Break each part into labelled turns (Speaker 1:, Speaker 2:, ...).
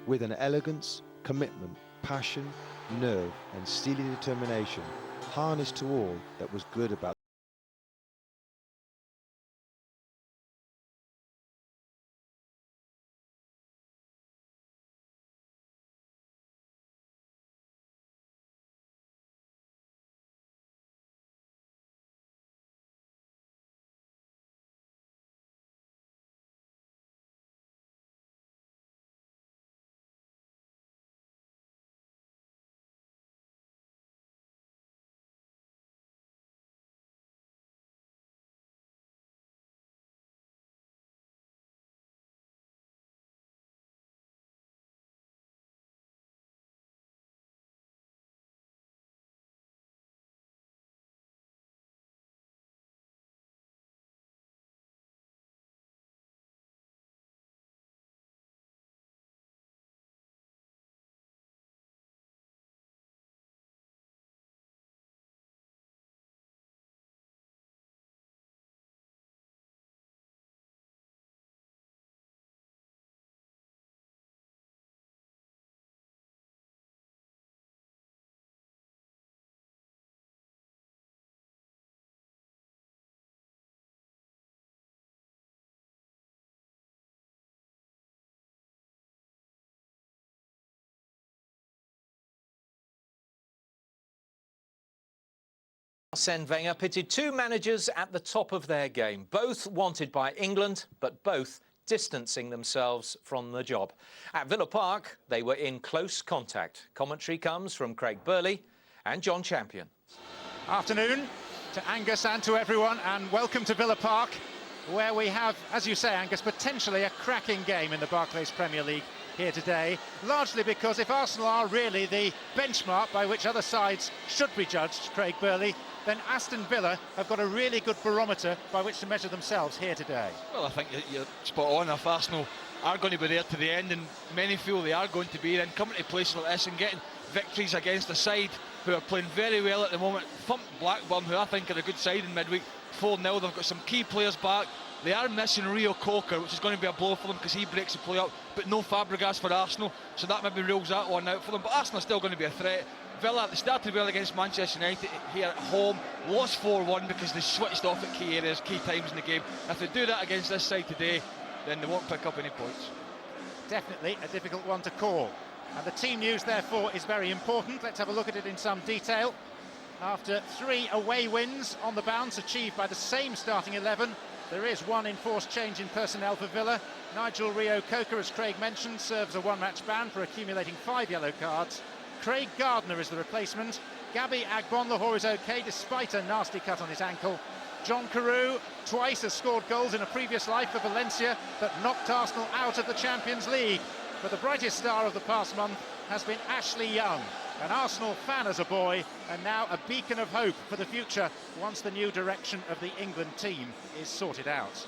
Speaker 1: with an elegance, commitment, passion, nerve and steely determination harnessed to all that was good about
Speaker 2: Arsene Wenger pitted two managers at the top of their game, both wanted by England, but both distancing themselves from the job. At Villa Park, they were in close contact. Commentary comes from Craig Burley and John Champion.
Speaker 3: Afternoon to Angus and to everyone, and welcome to Villa Park, where we have, as you say, Angus, potentially a cracking game in the Barclays Premier League here today, largely because if Arsenal are really the benchmark by which other sides should be judged, Craig Burley, then Aston Villa have got a really good barometer by which to measure themselves here today.
Speaker 4: Well, I think you're spot on. If Arsenal are going to be there to the end, and many feel they are going to be, then coming to places like this and getting victories against a side who are playing very well at the moment, thumped Blackburn, who I think are a good side in midweek, 4-0. They've got some key players back. They are missing Rio Coker, which is going to be a blow for them because he breaks the play up, but no Fabregas for Arsenal, so that maybe rules that one out for them. But Arsenal are still going to be a threat. Villa, they started well against Manchester United here at home, lost 4-1 because they switched off at key areas, key times in the game. If they do that against this side today, then they won't pick up any points.
Speaker 3: Definitely a difficult one to call. And the team news, therefore, is very important. Let's have a look at it in some detail. After 3 away wins on the bounce achieved by the same starting 11, there is one enforced change in personnel for Villa. Nigel Rio Coker, as Craig mentioned, serves a one-match ban for accumulating 5 yellow cards. Craig Gardner is the replacement. Gabby Agbonlahor is OK despite a nasty cut on his ankle. John Carew twice has scored goals in a previous life for Valencia, but knocked Arsenal out of the Champions League. But the brightest star of the past month has been Ashley Young, an Arsenal fan as a boy, and now a beacon of hope for the future once the new direction of the England team is sorted out.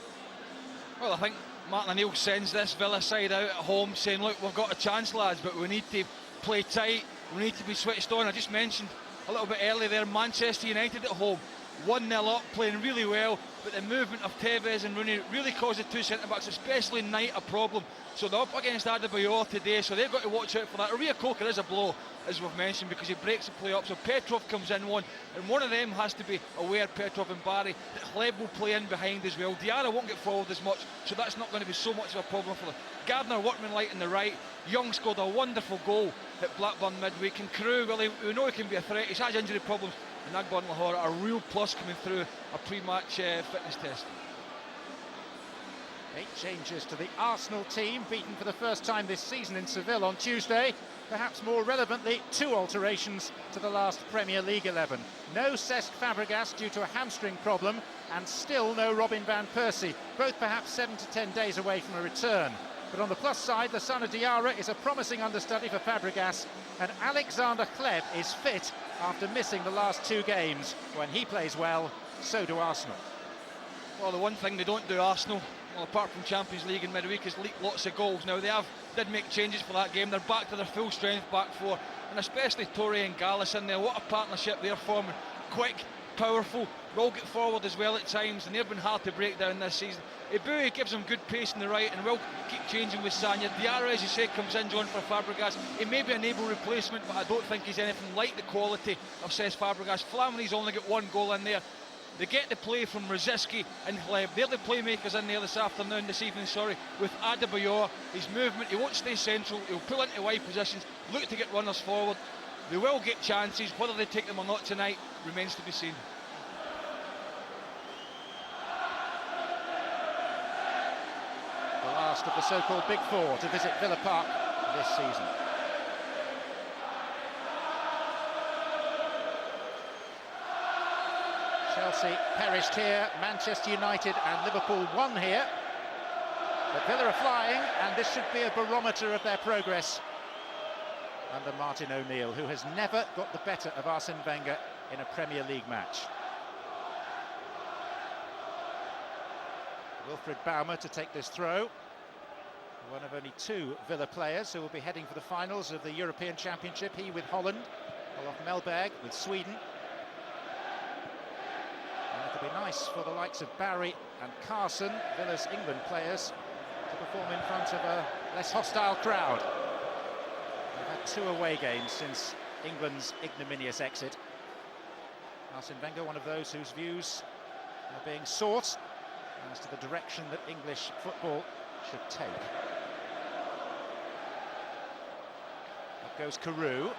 Speaker 4: Well, I think Martin O'Neill sends this Villa side out at home saying, look, we've got a chance, lads, but we need to play tight, we need to be switched on. I just mentioned a little bit earlier there, Manchester United at home, 1-0 up, playing really well, but the movement of Tevez and Rooney really caused the two centre-backs, especially Knight, a problem. So they're up against Adebayor today, so they've got to watch out for that. Rio Coker is a blow, as we've mentioned, because he breaks the play up. So Petrov comes in one, and one of them has to be aware, Petrov and Barry, that Hleb will play in behind as well. Diarra won't get forward as much, so that's not going to be so much of a problem for them. Gardner, workmanlike on the right. Young scored a wonderful goal at Blackburn midweek, and Carew, well, we know he can be a threat. He's had injury problems, and Agbonlahor, a real plus coming through a pre-match fitness test.
Speaker 3: 8 changes to the Arsenal team, beaten for the first time this season in Seville on Tuesday. Perhaps more relevantly, 2 alterations to the last Premier League 11. No Cesc Fabregas due to a hamstring problem, and still no Robin van Persie, both perhaps 7 to 10 days away from a return. But on the plus side, the son of Diarra is a promising understudy for Fabregas, and Alexander Hleb is fit after missing the last 2 games. When he plays well, so do Arsenal.
Speaker 4: Well, the one thing they don't do, Arsenal, well, apart from Champions League in midweek, is leak lots of goals. Now, they did make changes for that game. They're back to their full strength back four, and especially Torre and Gallus in there. What a partnership they're forming. Quick, powerful, will get forward as well at times, and they've been hard to break down this season. Adebayor gives them good pace in the right and will keep changing with Sagna. Diarra, as you say, comes in John for Fabregas. He may be an able replacement, but I don't think he's anything like the quality of Cesc Fabregas. Flamini's only got one goal in there. They get the play from Rosicky and Hleb. They're the playmakers in there this evening, with Adebayor. His movement, he won't stay central, he'll pull into wide positions, look to get runners forward. They will get chances, whether they take them or not tonight remains to be seen.
Speaker 3: The last of the so-called Big Four to visit Villa Park this season. Chelsea perished here, Manchester United and Liverpool won here. But Villa are flying, and this should be a barometer of their progress under Martin O'Neill, who has never got the better of Arsene Wenger in a Premier League match. Wilfried Baumer to take this throw. One of only two Villa players who will be heading for the finals of the European Championship, he with Holland, Olof Mellberg with Sweden. And it'll be nice for the likes of Barry and Carson, Villa's England players, to perform in front of a less hostile crowd. They've had 2 away games since England's ignominious exit. Arsene Wenger, one of those whose views are being sought as to the direction that English football should take. Up goes Carew.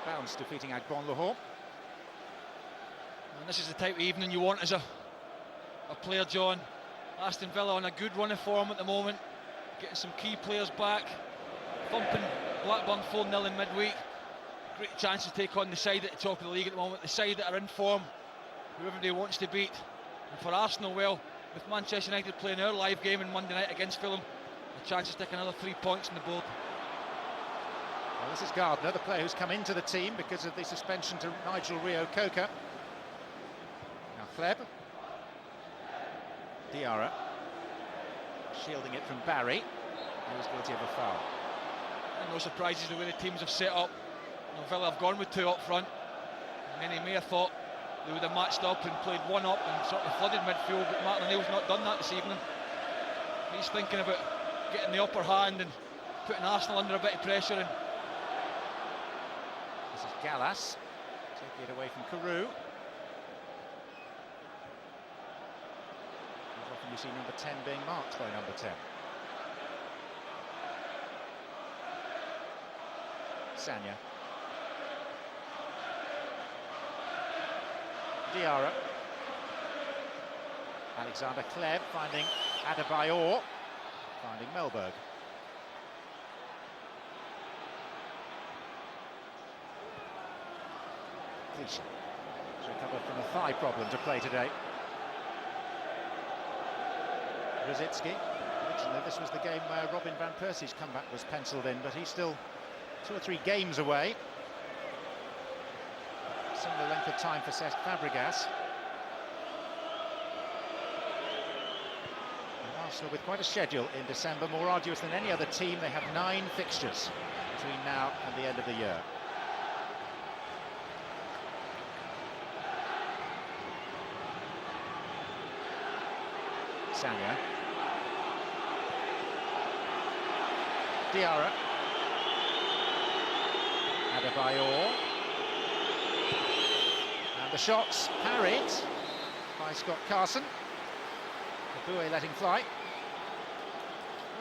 Speaker 3: Bounce defeating Agbonlahor.
Speaker 4: And this is the type of evening you want as a player, John. Aston Villa on a good run of form at the moment, getting some key players back, thumping Blackburn 4-0 in midweek. Great chance to take on the side at the top of the league at the moment, the side that are in form, who everybody wants to beat. And for Arsenal, well, with Manchester United playing our live game on Monday night against Fulham, a chance to stick another 3 points on the board.
Speaker 3: Well, this is Gardner, the player who's come into the team because of the suspension to Nigel Rio-Coker. Now Hleb. Diarra. Shielding it from Barry, who was guilty of a foul.
Speaker 4: And no surprises the way the teams have set up. Villa have gone with 2 up front. Many may have thought they would have matched up and played 1 up and sort of flooded midfield, but Martin O'Neill's not done that this evening. He's thinking about getting the upper hand and putting Arsenal under a bit of pressure. And
Speaker 3: this is Gallas taking it away from Carew. As often you see number 10 being marked by number 10. Sagna. Diarra. Alexander Hleb finding Adebayor, finding Mellberg. Clichy has recovered from a thigh problem to play today. Rosicky. Originally this was the game where Robin van Persie's comeback was pencilled in, but he's still 2 or 3 games away. Similar length of time for Cesc Fabregas. And Arsenal with quite a schedule in December, more arduous than any other team. They have 9 fixtures between now and the end of the year. Sagna. Diarra. Adebayor. And the shots parried by Scott Carson. Adebayor letting fly.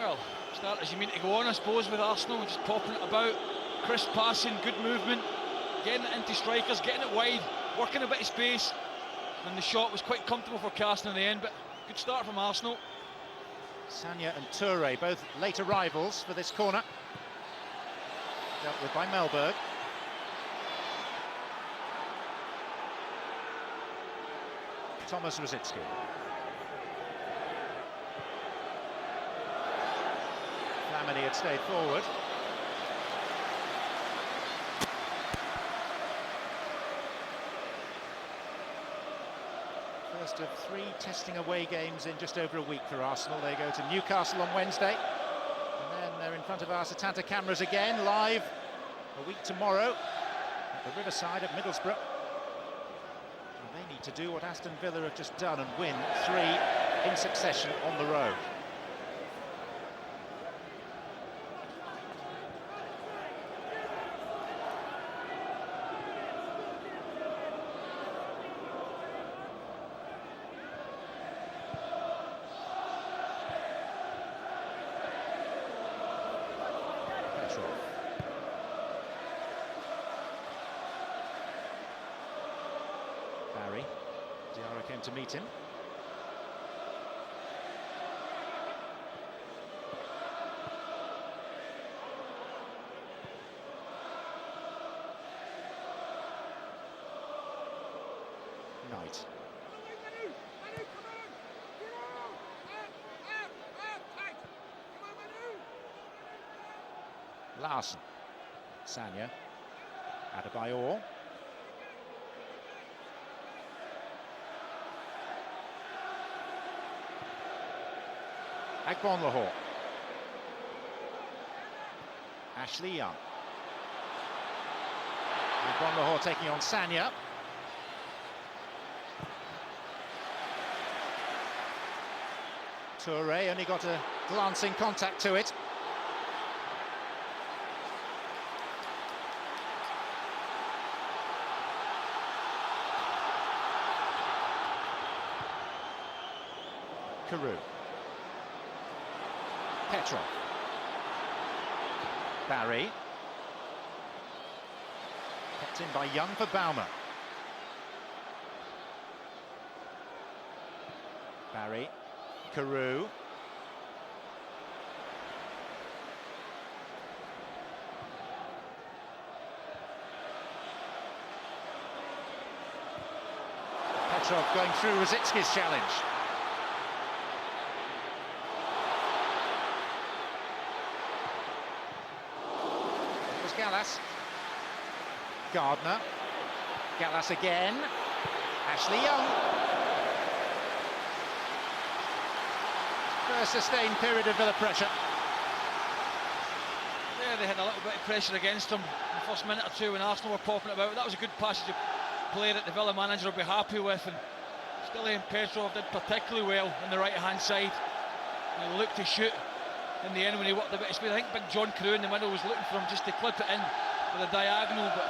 Speaker 4: well, start as you mean to go on, I suppose, with Arsenal, just popping it about, crisp passing, good movement, getting it into strikers, getting it wide, working a bit of space, and the shot was quite comfortable for Carson in the end, but good start from Arsenal.
Speaker 3: Sagna and Toure, both late arrivals for this corner. Dealt with by Mellberg. Thomas Rosicky. Flamini had stayed forward. First of 3 testing away games in just over a week for Arsenal. They go to Newcastle on Wednesday, and then they're in front of our Setanta cameras again, live a week tomorrow at the Riverside at Middlesbrough. to do what Aston Villa have just done and win 3 in succession on the road. Barry, Diarra came to meet him. Knight. Larson. Sanya. Adebayor. Agbonlahor. Ashley Young. Agbonlahor taking on Sanya. Toure only got a glancing contact to it. Carew. Petrov. Barry. Kept in by Young for Baumer. Barry. Carew. Petrov going through Rosicki's challenge. It was Gallas. Gardner. Gallas again. Ashley Young. First sustained period of Villa pressure.
Speaker 4: Yeah, they had a little bit of pressure against them in the first minute or two when Arsenal were popping about. That was a good passage of play that the Villa manager will be happy with, and Stille and Petrov did particularly well on the right-hand side. He looked to shoot in the end when he worked a bit of speed. I think Big John Carew in the middle was looking for him just to clip it in with a diagonal, but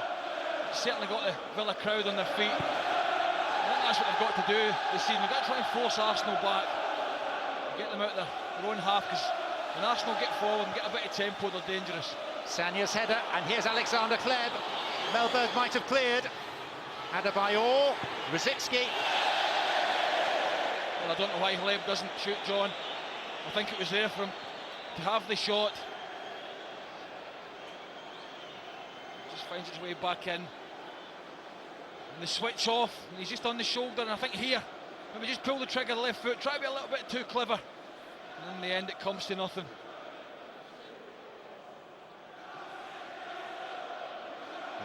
Speaker 4: he certainly got the Villa crowd on their feet. I think that's what they've got to do this season. They've got to try and force Arsenal back, get them out their own half, because when Arsenal get forward and get a bit of tempo, they're dangerous.
Speaker 3: Sanya's header, and here's Alexander Kleb. Melberg might have cleared. Adebayor, Rosicki.
Speaker 4: Well, I don't know why Kleb doesn't shoot, John. I think it was there for him to have the shot. Just finds its way back in. And the switch off, and he's just on the shoulder, and I think here, maybe just pull the trigger of the left foot, try to be a little bit too clever. And in the end, it comes to nothing.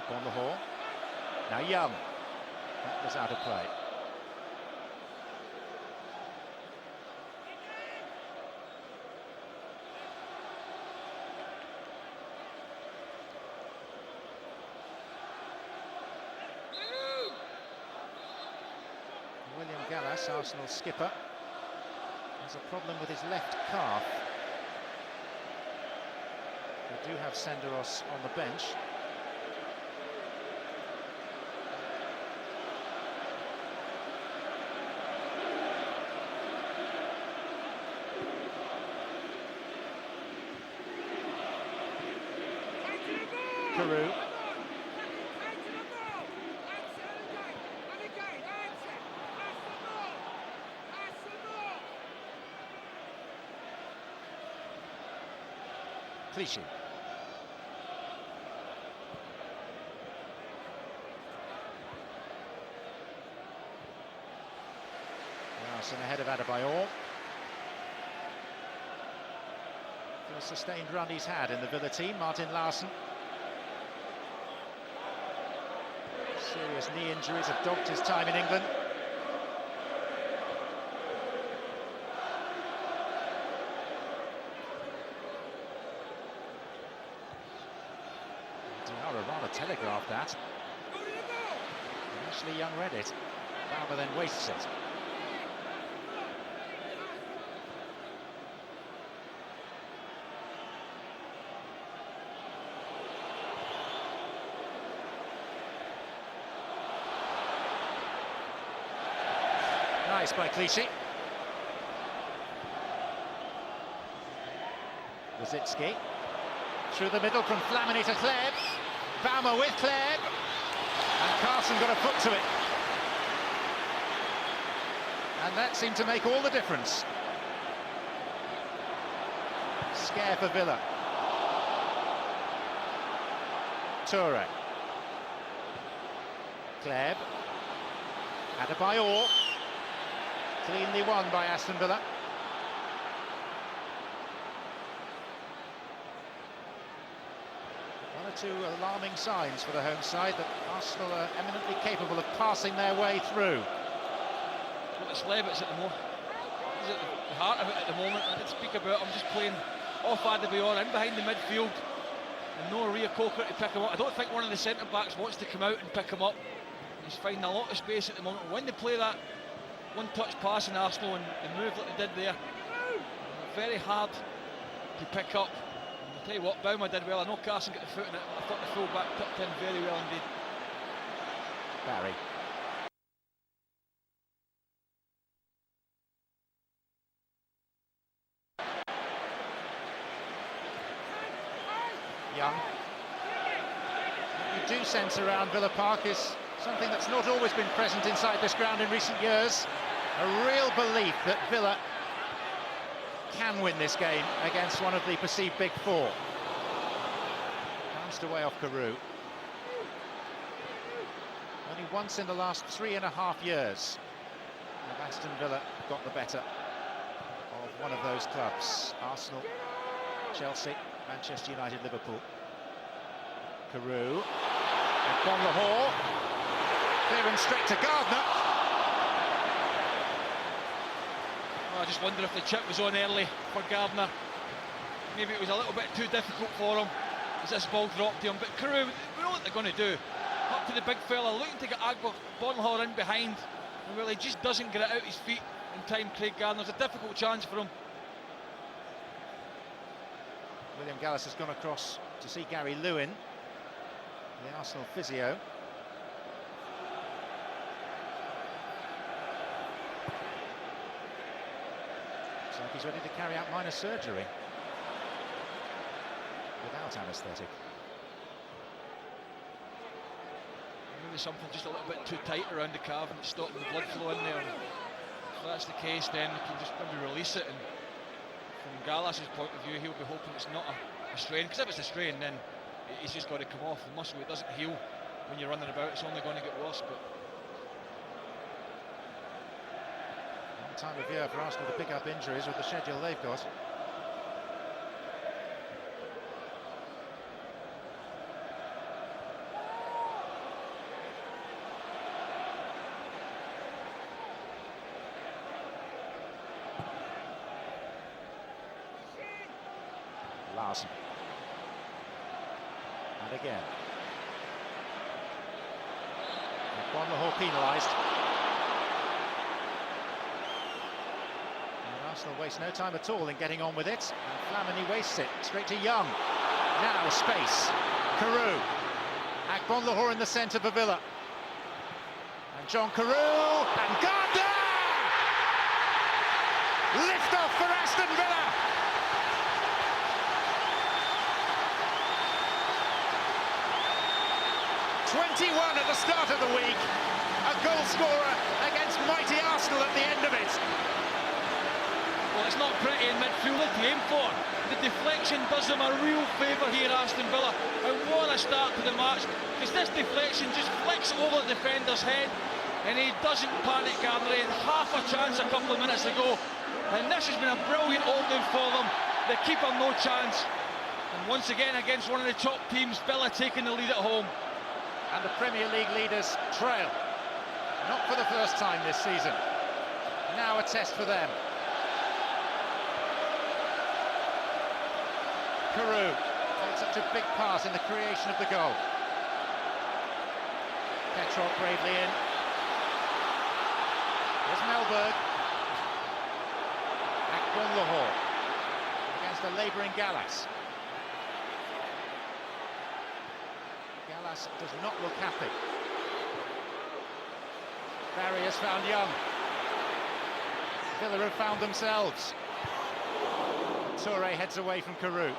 Speaker 3: On the hall. Now Young. That was out of play. William Gallas, Arsenal skipper, has a problem with his left calf. They do have Senderos on the bench. Carew. Clichy. Larson ahead of Adebayor. The sustained run he's had in the Villa team, Martin Larson. Serious knee injuries have dogged his time in England. Diarra rather telegraphed that. And Ashley Young read it. Palmer then wastes it. Nice by Clichy. Rosicki. Through the middle from Flamini to Kleb. Baumer with Kleb. And Carson got a foot to it. And that seemed to make all the difference. Scare for Villa. Toure. Kleb. Adebayor. Cleanly won by Aston Villa. One or two alarming signs for the home side that Arsenal are eminently capable of passing their way through.
Speaker 4: Well, it's Levitt's at the moment. He's at the heart of it at the moment. I did speak about him just playing off Adebayor in behind the midfield. And no Ria Coker to pick him up. I don't think one of the centre-backs wants to come out and pick him up. He's finding a lot of space at the moment. When they play that one-touch pass in Arsenal and the move that they did there, very hard to pick up. And I'll tell you what, Baumer did well. I know Carson got the foot in it. I thought the full-back tucked in very well indeed.
Speaker 3: Barry. Young. What you do sense around Villa Park is something that's not always been present inside this ground in recent years. A real belief that Villa can win this game against one of the perceived big four. Bounced away off Carew. Only once in the last 3.5 years have Aston Villa got the better of one of those clubs. Arsenal, Chelsea, Manchester United, Liverpool. Carew. And Bon Lahore. Clearing straight to Gardner.
Speaker 4: I just wonder if the chip was on early for Gardner. Maybe it was a little bit too difficult for him as this ball dropped to him. But Carew, we know what they're going to do. Up to the big fella, looking to get Bon Lahore in behind. And well, he just doesn't get it out his feet in time. Craig Gardner's a difficult chance for him.
Speaker 3: William Gallas has gone across to see Gary Lewin, the Arsenal physio. Looks like he's ready to carry out minor surgery without anaesthetic.
Speaker 4: Maybe something just a little bit too tight around the calf and stopping the blood flow in there. If that's the case, then we can just maybe release it. And from Gallas's point of view, he'll be hoping it's not a strain, because if it's a strain, then he's just got to come off. The muscle, it doesn't heal when you're running about. It's only going to get worse. But
Speaker 3: One time of year for Arsenal to pick up injuries with the schedule they've got. Larson. And again. Bon Lahore penalised. And Arsenal waste no time at all in getting on with it. And Flamini wastes it straight to Young. Now space. Carew. Bon Lahore in the centre for Villa. And John Carew. And Gardner! Lift off for Aston Villa. 21 at the start of the week, a goal scorer against mighty Arsenal at the end of it.
Speaker 4: well, it's not pretty in midfield to aim for. The deflection does them a real favour here, Aston Villa. And what a start to the match, because this deflection just flicks over the defender's head and he doesn't panic. Gardner had half a chance a couple of minutes ago, and this has been a brilliant opening for them. The keeper no chance, and once again against one of the top teams, Villa taking the lead at home.
Speaker 3: And the Premier League leaders trail. Not for the first time this season. Now a test for them. Carew played such a big part in the creation of the goal. Petrov bravely in. Here's Melberg. Agbonlahor against a labouring Gallas. Gallas does not look happy. Barry has found Young. Villa have found themselves. Toure heads away from Carew.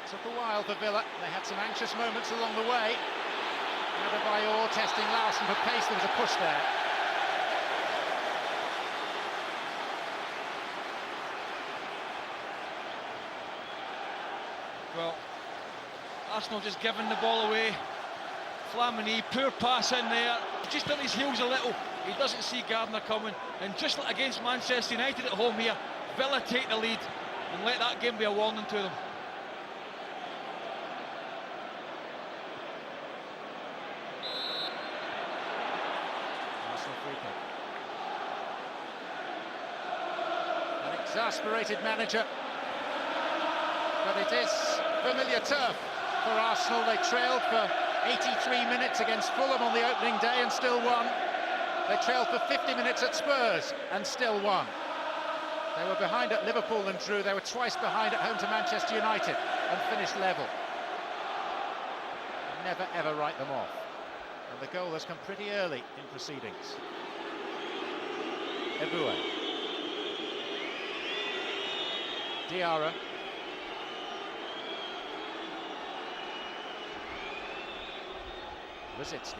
Speaker 3: Took a while for Villa. They had some anxious moments along the way. Adebayor testing Larson for pace. There was a push there.
Speaker 4: Well, Arsenal just giving the ball away. Flamini, poor pass in there. Just on his heels a little. He doesn't see Gardner coming. And just like against Manchester United at home here, Villa take the lead and let that game be a warning to them.
Speaker 3: Arsenal free kick. An exasperated manager. But it is familiar turf for Arsenal. They trailed for 83 minutes against Fulham on the opening day and still won. They trailed for 50 minutes at Spurs and still won. They were behind at Liverpool and drew. They were twice behind at home to Manchester United and finished level. Never ever write them off. And the goal has come pretty early in proceedings. Eboué. Diarra. Rosicki.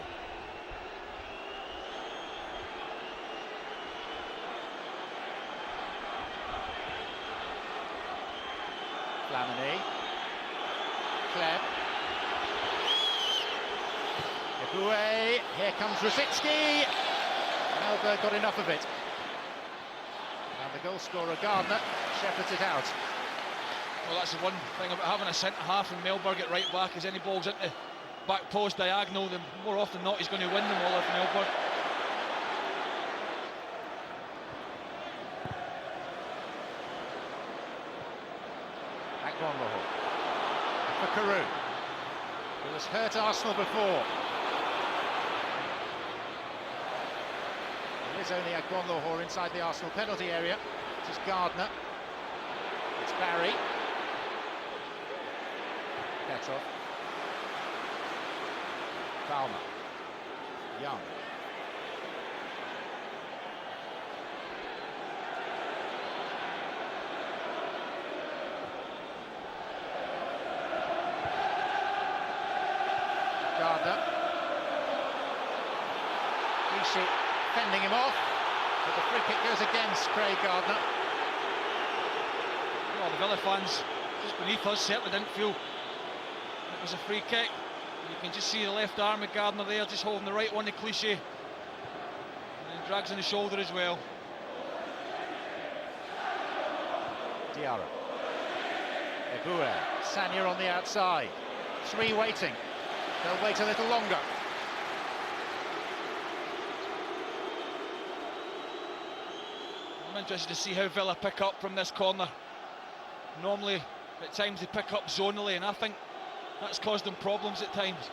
Speaker 3: Flamini. Kleb. Eboué. Here comes Rosicki. Melberg got enough of it. And the goal scorer Gardner shepherds it out.
Speaker 4: Well, that's the one thing about having a centre-half and Melberg at right back, is any balls into back post diagonal, then more often than not he's going to win them all if Melberg.
Speaker 3: Agbonlahor for Carew, who has hurt Arsenal before. It is only Agbonlahor inside the Arsenal penalty area. This is Gardner. It's Barry. Petrov. Palmer. Young. Gardner. Rishi fending him off, but the free kick goes against Craig Gardner.
Speaker 4: Well, the Villa fans just beneath us certainly didn't feel it was a free kick. You can just see the left arm of Gardner there, just holding the right one, the cliche. And then drags on the shoulder as well.
Speaker 3: Diarra. Eboué. Sagna on the outside. Three waiting. They'll wait a little longer.
Speaker 4: I'm interested to see how Villa pick up from this corner. Normally, at times they pick up zonally, and I think that's caused them problems at times.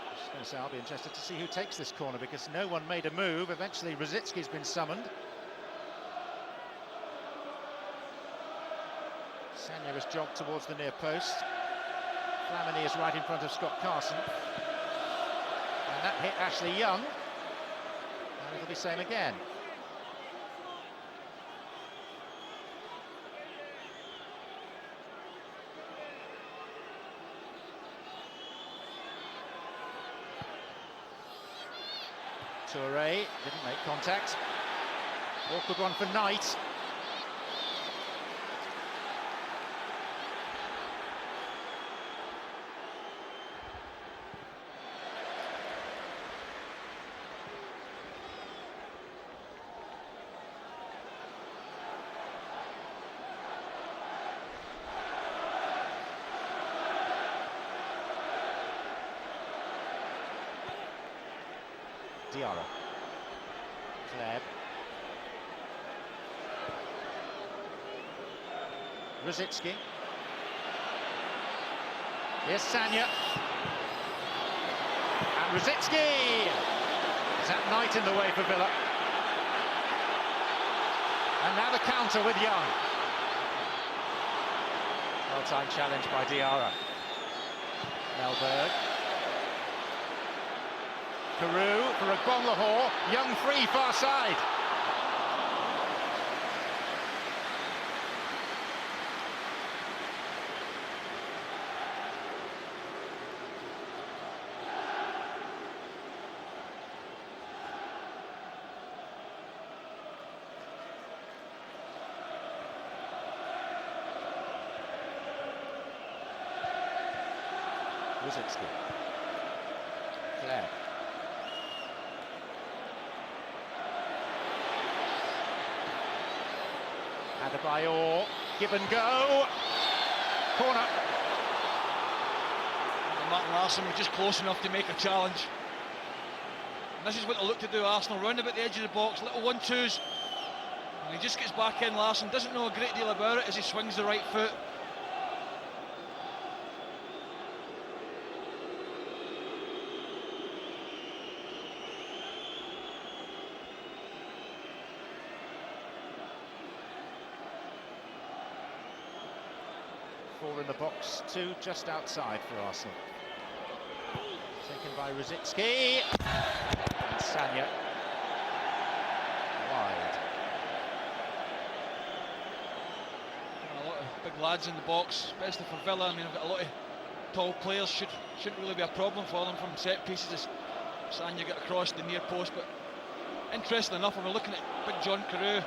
Speaker 3: I was going to say, I'll be interested to see who takes this corner, because no one made a move. Eventually Rosicki's been summoned. Sagna has jogged towards the near post. Flamini is right in front of Scott Carson. And that hit Ashley Young. And it'll be same again. Toure didn't make contact. Awkward one for Knight. Diarra. Kleb. Rosicki. Here's Sagna. And Rosicky! Is that Knight in the way for Villa? And now the counter with Young. Well-timed challenge by Diarra. Melberg. Carew for Agbonlahor. Young free, far side. Rosicky. Claire. Adebayor, give and go. Corner.
Speaker 4: Martin Larsson was just close enough to make a challenge. And this is what they look to do, Arsenal, round about the edge of the box, little 1-2s. And he just gets back in. Larsson doesn't know a great deal about it as he swings the right foot.
Speaker 3: Four in the box, two just outside for Arsenal. Taken by Rosicky. And Sanya. Wide.
Speaker 4: A lot of big lads in the box, especially for Villa. I mean, I've got a lot of tall players. Shouldn't really be a problem for them from set pieces as Sanya get across the near post. But interesting enough, when we're looking at big John Carew,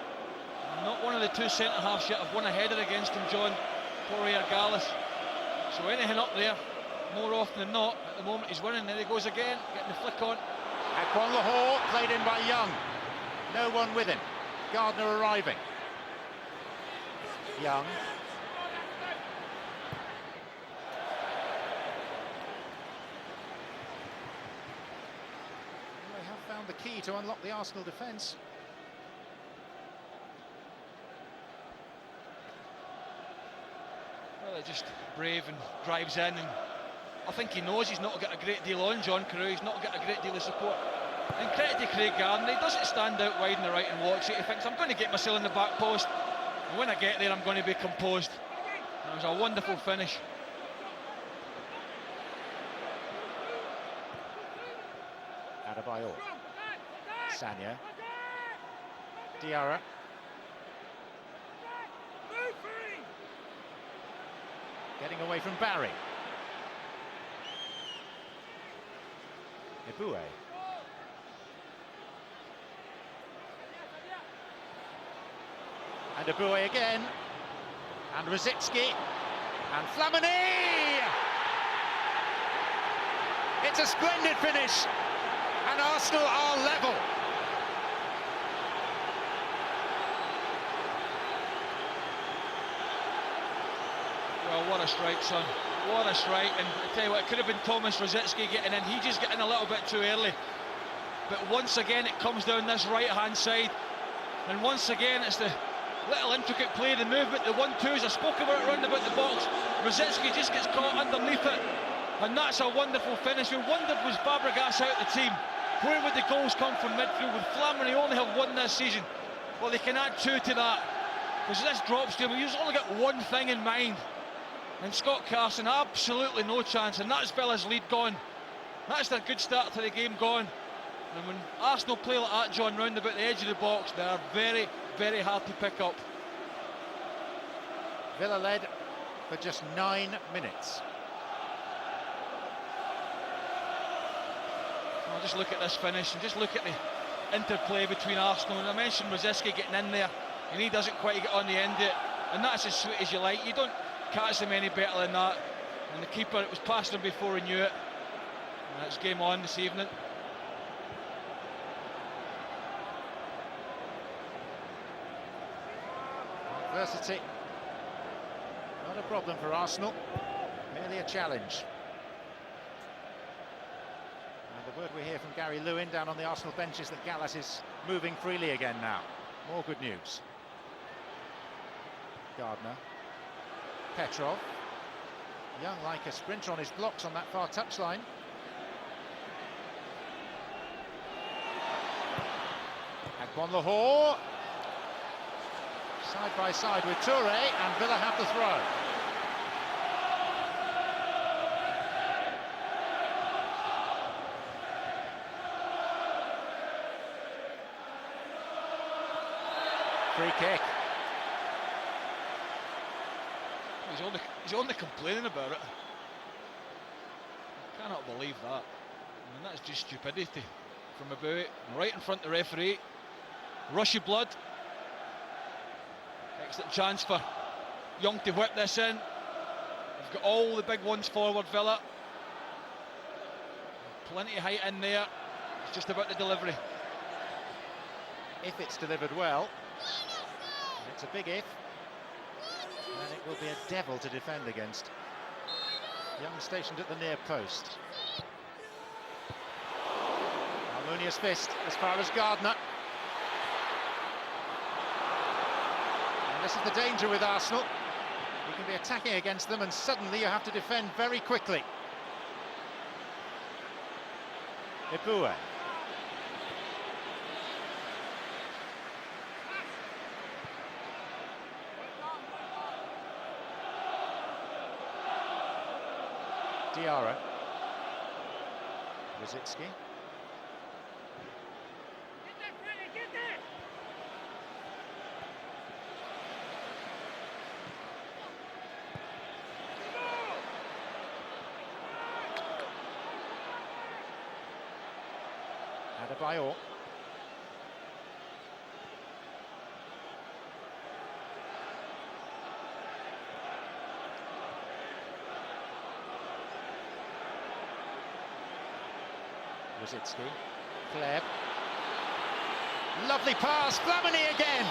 Speaker 4: not one of the two centre-halves yet have won a header against him, John. Poirier Gallus. So anything up there, more often than not, at the moment he's winning. There he goes again, getting the flick on.
Speaker 3: Agbonlahor played in by Young. No one with him. Gardner arriving. Young. Well, they have found the key to unlock the Arsenal defence.
Speaker 4: Well, they're just brave and drives in, and I think he knows he's not got a great deal on John Carew. He's not got a great deal of support. And credit to Craig Gardner, he doesn't stand out wide on the right and watch it. He thinks, I'm going to get myself in the back post, and when I get there I'm going to be composed. And it was a wonderful finish.
Speaker 3: Adebayor. Sanya. Diarra. Getting away from Barry. Eboué. And Eboué again. And Rosicky. And Flamini! It's a splendid finish. And Arsenal are level.
Speaker 4: Well, what a strike, son. What a strike. And I tell you what, it could have been Thomas Rosicky getting in. He just got in a little bit too early. But once again, it comes down this right-hand side. And once again, it's the little intricate play, the movement, the 1-2s. I spoke about it round about the box. Rosicky just gets caught underneath it. And that's a wonderful finish. We wondered, was Fabregas out the team? Where would the goals come from midfield? With Flamini only have one this season. Well, they can add two to that. Because this drops to him, he's only got one thing in mind. And Scott Carson, absolutely no chance. And that's Villa's lead gone. That's their good start to the game gone. And when Arsenal play like that, John, round about the edge of the box, they are very, very hard to pick up.
Speaker 3: Villa led for just 9 minutes.
Speaker 4: Well, just look at this finish and just look at the interplay between Arsenal. And I mentioned Rosicky getting in there, and he doesn't quite get on the end of it. And that's as sweet as you like. You don't catch them any better than that. And the keeper, it was past him before he knew it. And it's game on this evening.
Speaker 3: Adversity, not a problem for Arsenal, merely a challenge. And the word we hear from Gary Lewin down on the Arsenal bench is that Gallas is moving freely again now. More good news. Gardner. Petrov. Young like a sprinter on his blocks on that far touchline. On Lahore. Side by side with Toure, and Villa have the throw. Free kick.
Speaker 4: He's only complaining about it. I cannot believe that. I mean, that's just stupidity from about right in front of the referee. Rush of blood. Excellent chance for Young to whip this in. We've got all the big ones forward, Villa. Plenty of height in there. It's just about the delivery.
Speaker 3: If it's delivered well, and it's a big if, then it will be a devil to defend against. Young stationed at the near post. Almunia's fist as far as Gardner. And this is the danger with Arsenal. You can be attacking against them and suddenly you have to defend very quickly. Adebayor. Diarra. Rosicki. Adebayor. Rosicki, Claire. Lovely pass, Flamini again.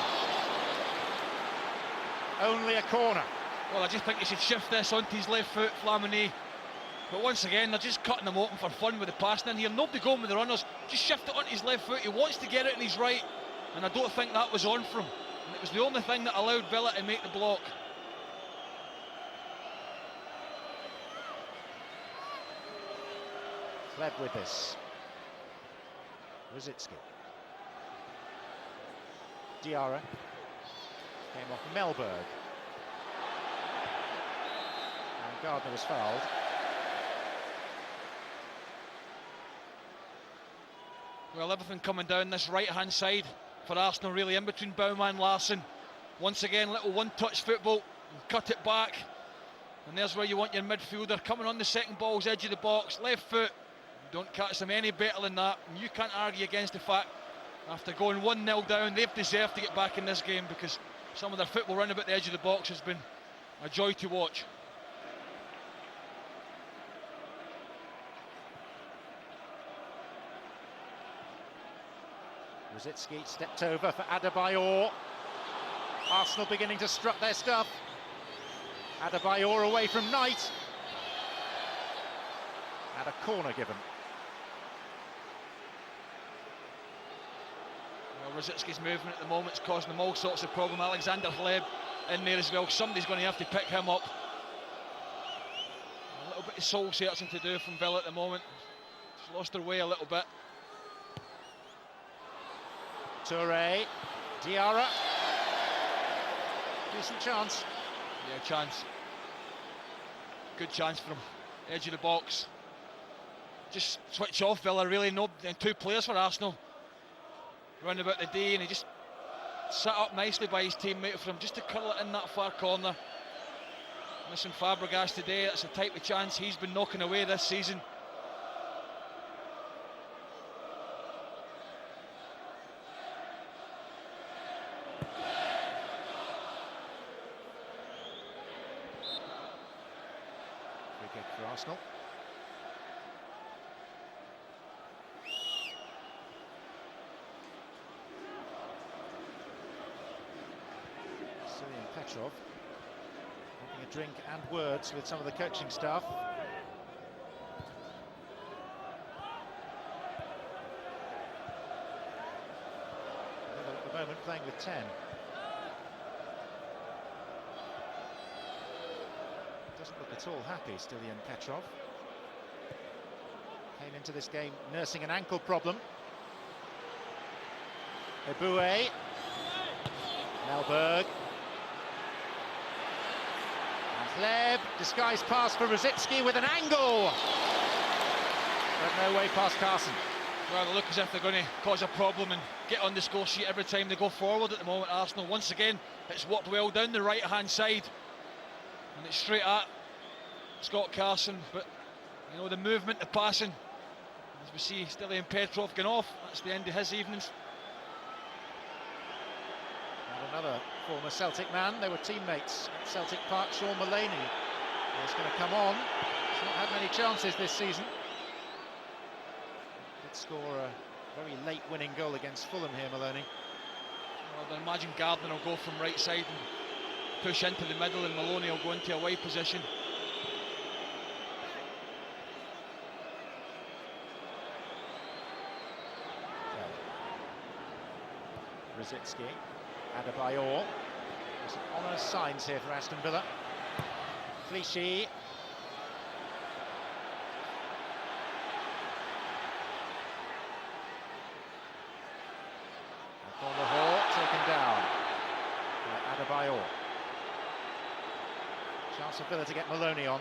Speaker 3: Only a corner.
Speaker 4: Well, I just think he should shift this onto his left foot, Flamini. But once again, they're just cutting him open for fun with the passing in here. Nobody going with the runners. Just shift it onto his left foot. He wants to get it in his right, and I don't think that was on for him. And it was the only thing that allowed Villa to make the block.
Speaker 3: Fled with this. Rosicki. Diarra. Came off Melberg. And Gardner was fouled.
Speaker 4: Well, everything coming down this right-hand side for Arsenal, really, in between Baumann and Larsson. Once again, little one-touch football, cut it back. And there's where you want your midfielder coming on the second ball's edge of the box, left foot. Don't catch them any better than that. And you can't argue against the fact, after going 1-0 down, they've deserved to get back in this game because some of their football round about the edge of the box has been a joy to watch.
Speaker 3: Rosicki stepped over for Adebayor. Arsenal beginning to strut their stuff. Adebayor away from Knight. And a corner given.
Speaker 4: Well, Rosicki's movement at the moment is causing them all sorts of problems. Alexander Hleb in there as well. Somebody's going to have to pick him up. A little bit of soul searching to do from Villa at the moment. She's lost her way a little bit.
Speaker 3: Toure, Diarra. Decent chance.
Speaker 4: Yeah, chance. Good chance from edge of the box. Just switch off Villa, really. No, and two players for Arsenal round about the day, and he just sat up nicely by his teammate for him just to curl it in that far corner. Missing Fabregas today. That's the type of chance he's been knocking away this season.
Speaker 3: Free kick for Arsenal. Petrov having a drink and words with some of the coaching staff. At the moment playing with 10. Doesn't look at all happy, Stilian Petrov. Came into this game nursing an ankle problem. Eboué. Melberg. And Hleb, disguised pass for Rosicky with an angle. But no way past Carson.
Speaker 4: Well, they look as if they're going to cause a problem and get on the score sheet every time they go forward at the moment. Arsenal, once again, it's worked well down the right-hand side. And it's straight at Scott Carson, but you know, the movement, the passing, as we see Stilian Petrov going off, that's the end of his evenings.
Speaker 3: And another former Celtic man, they were teammates at Celtic Park, Sean Mullany is going to come on. He's not had many chances this season. Did score a very late winning goal against Fulham here, Mullany.
Speaker 4: Well, I imagine Gardner will go from right side and push into the middle, and Maloney will go into a wide position.
Speaker 3: Rosicky, Adebayor. There's honours signs here for Aston Villa. Clichy. On the ball, taken down by Adebayor. Chance for Villa to get Maloney on.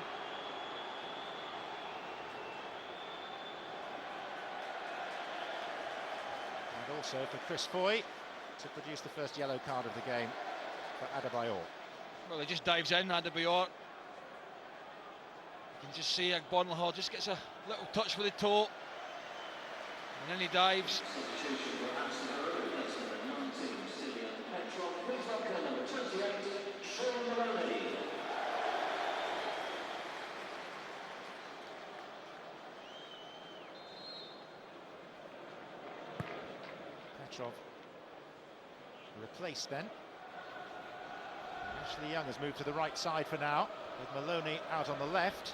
Speaker 3: And also for Chris Foy to produce the first yellow card of the game for Adebayor.
Speaker 4: Well, he just dives in, Adebayor. You can just see Bonlahor just gets a little touch with the toe, and then he dives.
Speaker 3: Petrov replaced then. Ashley Young has moved to the right side for now, with Maloney out on the left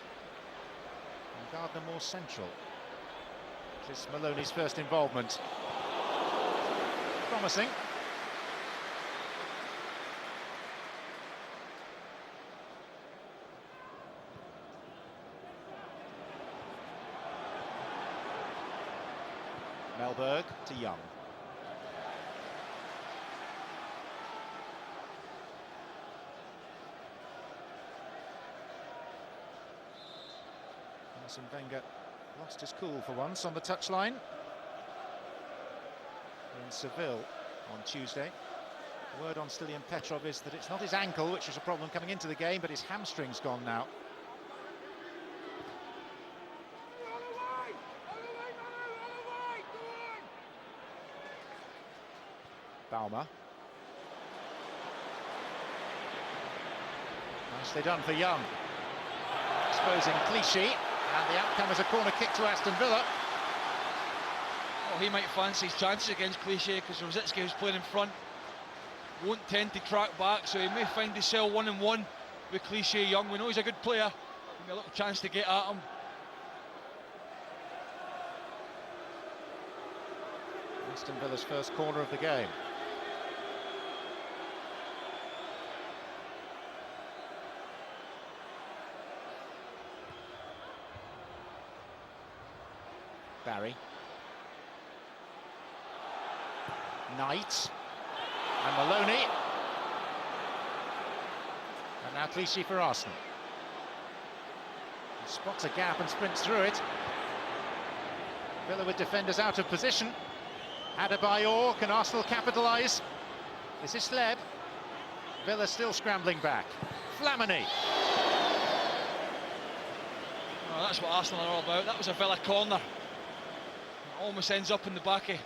Speaker 3: and Gardner more central. This is Maloney's first involvement. Promising. Melberg to Young. Arsene Wenger lost his cool for once on the touchline in Seville on Tuesday. The word on Stilian Petrov is that it's not his ankle, which was a problem coming into the game, but his hamstring's gone now. Baumer. Nicely done for Young. Exposing Clichy, and the outcome is a corner kick to Aston Villa.
Speaker 4: Well, he might fancy his chances against Clichy, because Rosicky, who's playing in front, won't tend to track back, so he may find himself 1-on-1 with Clichy. Young, we know he's a good player. Give me a little chance to get at him.
Speaker 3: Aston Villa's first corner of the game. Barry. Knight. And Maloney. And now Clichy for Arsenal. He spots a gap and sprints through it. Villa with defenders out of position. Adebayor, can Arsenal capitalise? This is Hleb. Villa still scrambling back. Flamini.
Speaker 4: Well, that's what Arsenal are all about. That was a Villa corner. Almost ends up in the back of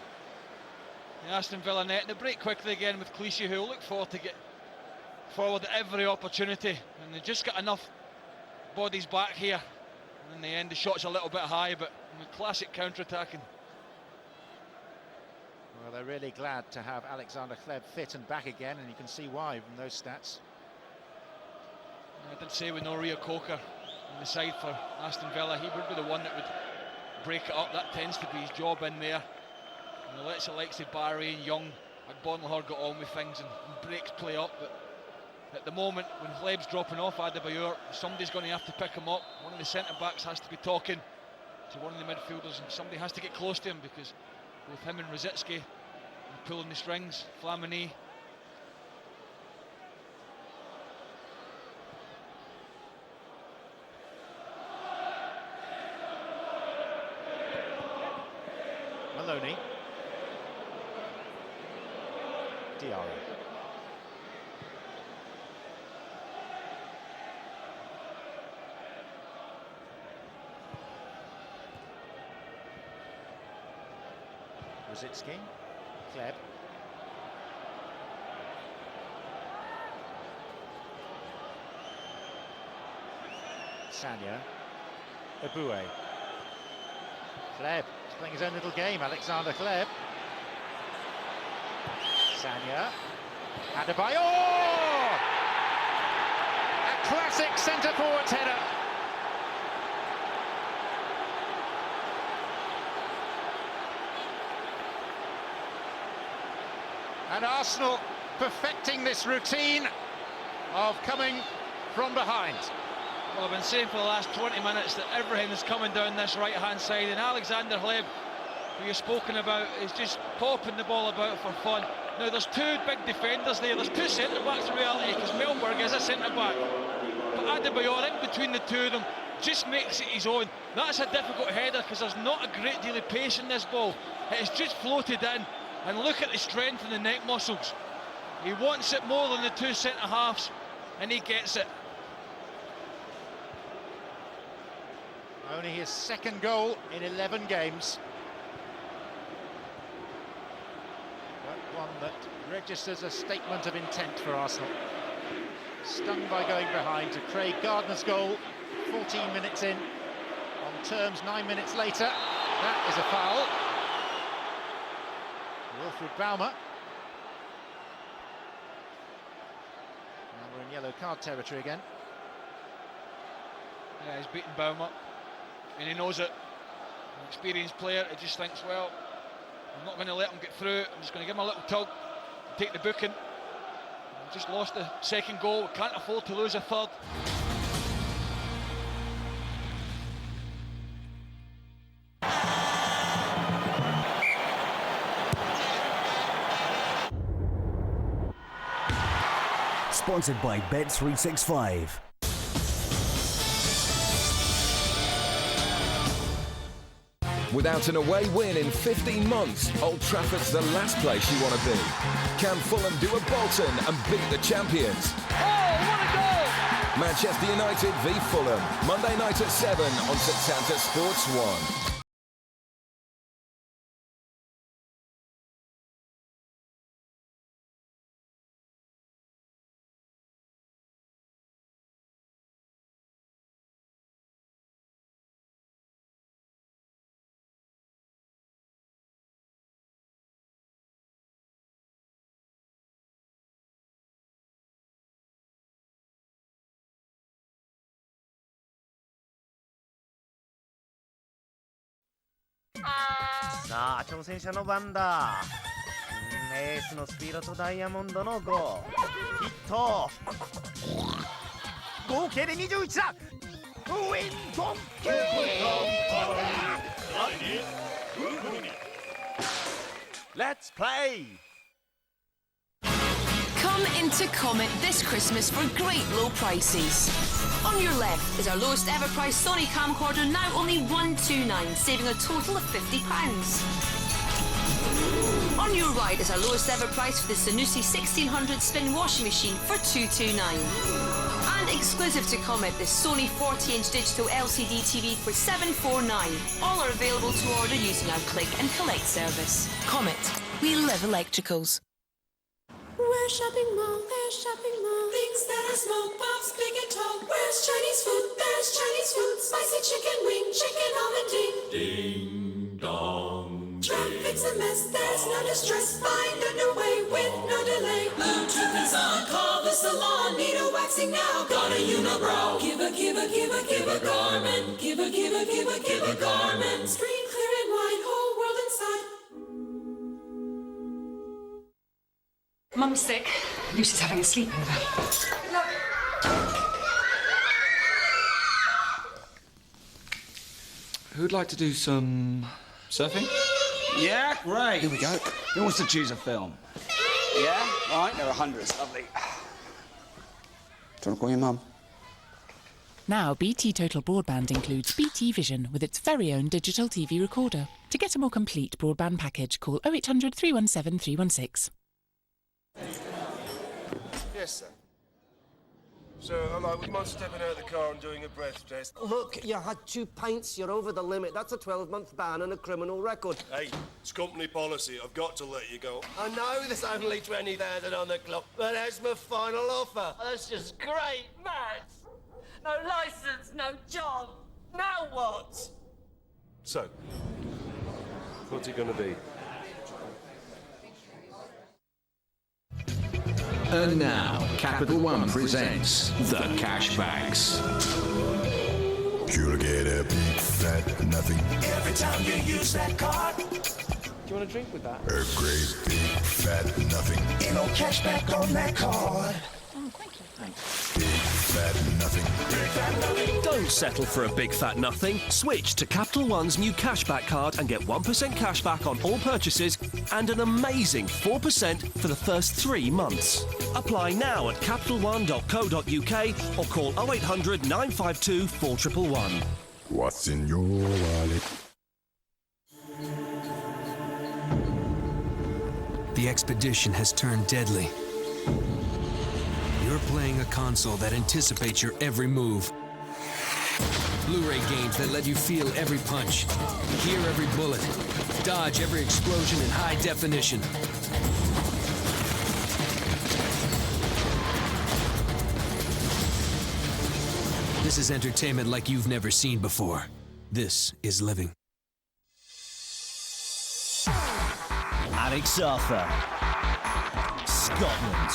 Speaker 4: the Aston Villa net. And they break quickly again with Clichy, who will look forward to get forward at every opportunity. And they just got enough bodies back here. And in the end, the shot's a little bit high, but classic counter-attacking.
Speaker 3: Well, they're really glad to have Alexander Hleb fit and back again, and you can see why from those stats.
Speaker 4: I did say with no Rio Coker on the side for Aston Villa, he would be the one that would break it up. That tends to be his job in there. And the likes of Barry and Young, like Bonlahor, got on with things and breaks play up. But at the moment, when Hleb's dropping off Adebayor, somebody's going to have to pick him up. One of the centre-backs has to be talking to one of the midfielders, and somebody has to get close to him, because both him and Rosicky pulling the strings, Flamini.
Speaker 3: Maloney. Diarra. Rosicki. Kleb. Sanya. Eboué. Kleb. He's playing his own little game, Alexander Kleb. Sanya. Adebayor! A classic centre-forward header. And Arsenal perfecting this routine of coming from behind.
Speaker 4: Well, I've been saying for the last 20 minutes that everything is coming down this right-hand side, and Alexander Hleb, who you've spoken about, is just popping the ball about for fun. Now, there's two big defenders there. There's two centre-backs in reality, because Melberg is a centre-back. But Adebayor, in between the two of them, just makes it his own. That's a difficult header, because there's not a great deal of pace in this ball. It's just floated in, and look at the strength in the neck muscles. He wants it more than the two centre-halves, and he gets it.
Speaker 3: Only his second goal in 11 games. But one that registers a statement of intent for Arsenal. Stung by going behind to Craig Gardner's goal 14 minutes in. On terms 9 minutes later. That is a foul. Wilfried Baumer. And we're in yellow card territory again.
Speaker 4: Yeah, he's beaten Baumer, and he knows it. An experienced player, he just thinks, well, I'm not going to let him get through. I'm just going to give him a little tug, take the booking. We've just lost the second goal. We can't afford to lose a third.
Speaker 5: Sponsored by Bet365.
Speaker 6: Without an away win in 15 months, Old Trafford's the last place you want to be. Can Fulham do a Bolton and beat the champions?
Speaker 4: Oh, what a goal!
Speaker 6: Manchester United v Fulham, Monday night at 7 on Setanta Sports 1.
Speaker 7: さあ挑戦者の番だ。エースのスピードとダイヤモンドの5ヒット合計で21だ。ウィンドンキーLet's play!
Speaker 8: Come into Comet this Christmas for great low prices. On your left is our lowest ever price Sony camcorder, now only £129, saving a total of £50. On your right is our lowest ever price for the Sanusi 1600 spin washing machine for £229. And exclusive to Comet, the Sony 40-inch digital LCD TV for £749. All are available to order using our click and collect service. Comet, we live electricals.
Speaker 9: Where's shopping mall? There's shopping mall. Things that are small, pops, big and tall. Where's Chinese food? There's Chinese food. Spicy chicken wing, chicken almond ding. Ding dong. Traffic's a mess, there's no distress. Find a new way with no delay. Bluetooth is on, call the salon. Need a waxing now, got a unibrow. Give a Garmin. Give a Garmin. Screen clear and wide, whole world inside.
Speaker 10: Mum's sick. Lucy's having a sleepover.
Speaker 11: Who'd like to do some surfing? Yeah, right. Here we go. Who wants to choose a film? Yeah? Right, there are hundreds. Lovely. Do you want to call your mum?
Speaker 12: Now, BT Total Broadband includes BT Vision with its very own digital TV recorder. To get a more complete broadband package, call 0800 317 316.
Speaker 13: Yes, sir. So, would you mind stepping out of the car and doing a breath test?
Speaker 14: Look, you had 2 pints, you're over the limit. That's a 12-month ban and a criminal record.
Speaker 13: Hey, it's company policy. I've got to let you go.
Speaker 14: I know there's only 20,000 on the clock, but that's my final offer.
Speaker 15: That's just great, Max. No licence, no job. Now what?
Speaker 13: So, what's it gonna be?
Speaker 6: And now, Capital One presents the Cashbacks.
Speaker 16: You'll get a big fat nothing.
Speaker 9: Every time you use that card.
Speaker 17: Do you want a drink with that?
Speaker 16: A great big fat nothing.
Speaker 9: Ain't no cashback on that card.
Speaker 17: Oh, thank you. Thanks.
Speaker 16: Big fat nothing.
Speaker 9: Big fat nothing.
Speaker 18: Don't settle for a big fat nothing. Switch to Capital One's new cashback card and get 1% cashback on all purchases and an amazing 4% for the first 3 months. Apply now at capitalone.co.uk or call 0800 952 4111.
Speaker 16: What's in your wallet?
Speaker 19: The expedition has turned deadly. You're playing a console that anticipates your every move. Blu-ray games that let you feel every punch, hear every bullet, dodge every explosion in high definition. This is entertainment like you've never seen before. This is living.
Speaker 7: Alex Arthur, Scotland.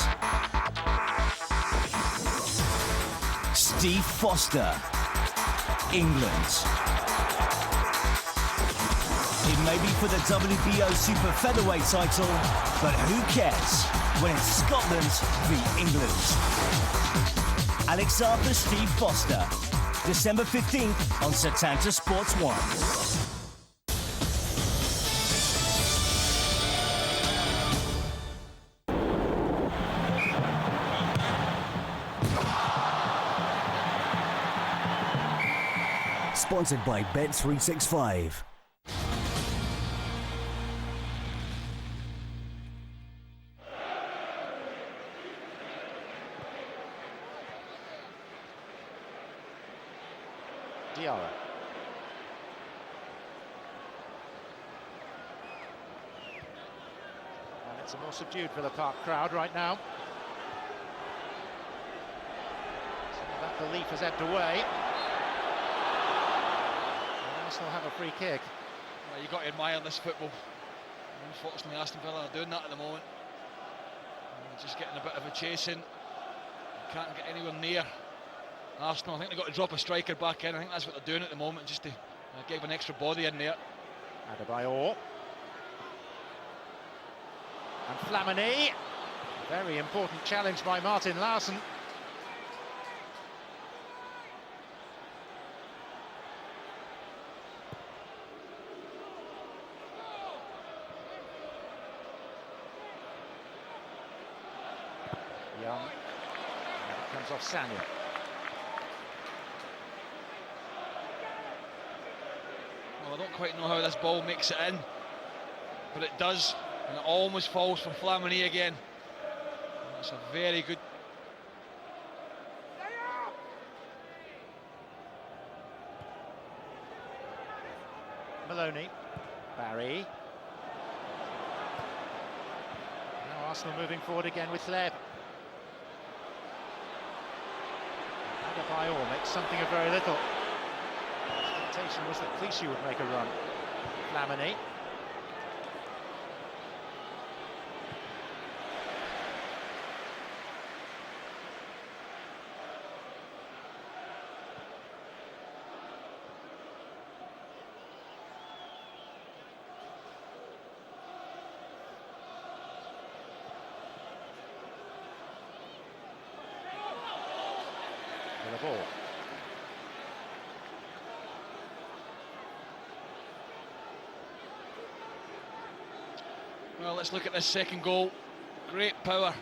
Speaker 7: Steve Foster, England. It may be for the WBO Super Featherweight title, but who cares when it's Scotland v England? Alex Arthur, Steve Foster, December 15th on Setanta Sports 1.
Speaker 5: Sponsored by Bet365.
Speaker 3: Diarra. And it's a more subdued Villa Park crowd right now. Some of that belief has ebbed away. Arsenal have a free kick.
Speaker 4: Well, you've got to admire this football. Unfortunately, Aston Villa are doing that at the moment. They're just getting a bit of a chasing. Can't get anywhere near Arsenal. I think they've got to drop a striker back in. I think that's what they're doing at the moment, just to give an extra body in there.
Speaker 3: Adebayor. And Flamini. Very important challenge by Martin Larsson. Young. And it comes off Samuel.
Speaker 4: Well, I don't quite know how this ball makes it in, but it does, and it almost falls for Flamini again. That's a very good...
Speaker 3: Maloney. Barry. Now Arsenal moving forward again with Leb. Adebayor makes something of very little. The expectation was that Clichy would make a run. Flamini. The ball.
Speaker 4: Well, let's look at this second goal. Great power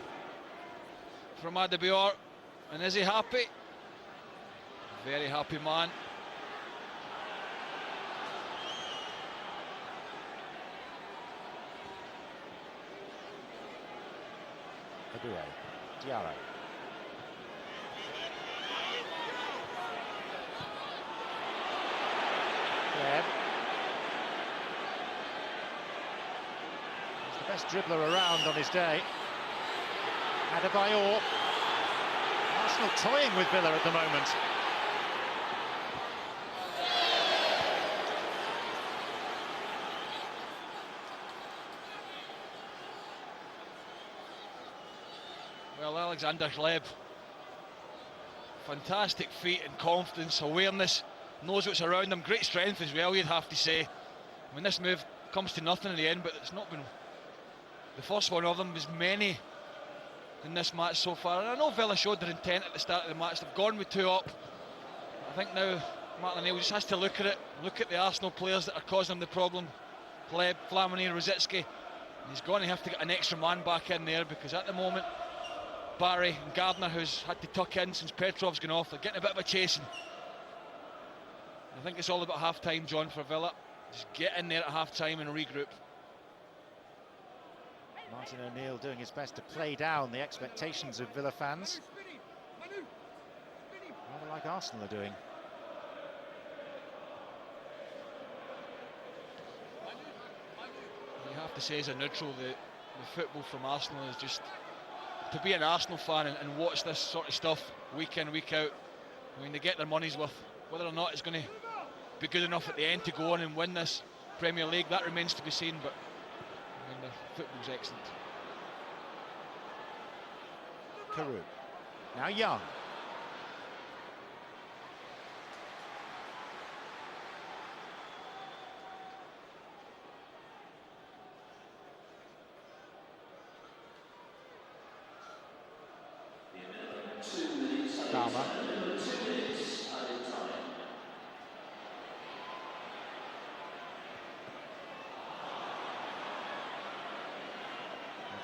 Speaker 4: from Adebayor. And is he happy? Very happy man.
Speaker 3: Adebayor, Diarra. Webb. He's the best dribbler around on his day. Adebayor. Arsenal toying with Villa at the moment.
Speaker 4: Well, Alexander Gleb, fantastic feet and confidence, awareness, knows what's around him, great strength as well, you'd have to say. I mean, this move comes to nothing in the end, but it's not been the first one of them. There's many in this match so far, and I know Villa showed their intent at the start of the match. They've gone with 2 up. I think now Martin O'Neill just has to look at it, look at the Arsenal players that are causing him the problem. Gleb, Flamini, Rosicki. He's going to have to get an extra man back in there, because at the moment Barry and Gardner, who's had to tuck in since Petrov's gone off, they're getting a bit of a chasing. I think it's all about half-time, John, for Villa. Just get in there at half-time and regroup.
Speaker 3: Martin O'Neill doing his best to play down the expectations of Villa fans. Rather like Arsenal are doing.
Speaker 4: You have to say, as a neutral, the football from Arsenal is just... To be an Arsenal fan and watch this sort of stuff week in, week out, I mean, they get their money's worth. Whether or not it's going to be good enough at the end to go on and win this Premier League, that remains to be seen, but I mean, the football's excellent.
Speaker 3: Carew. Now Young. Palmer.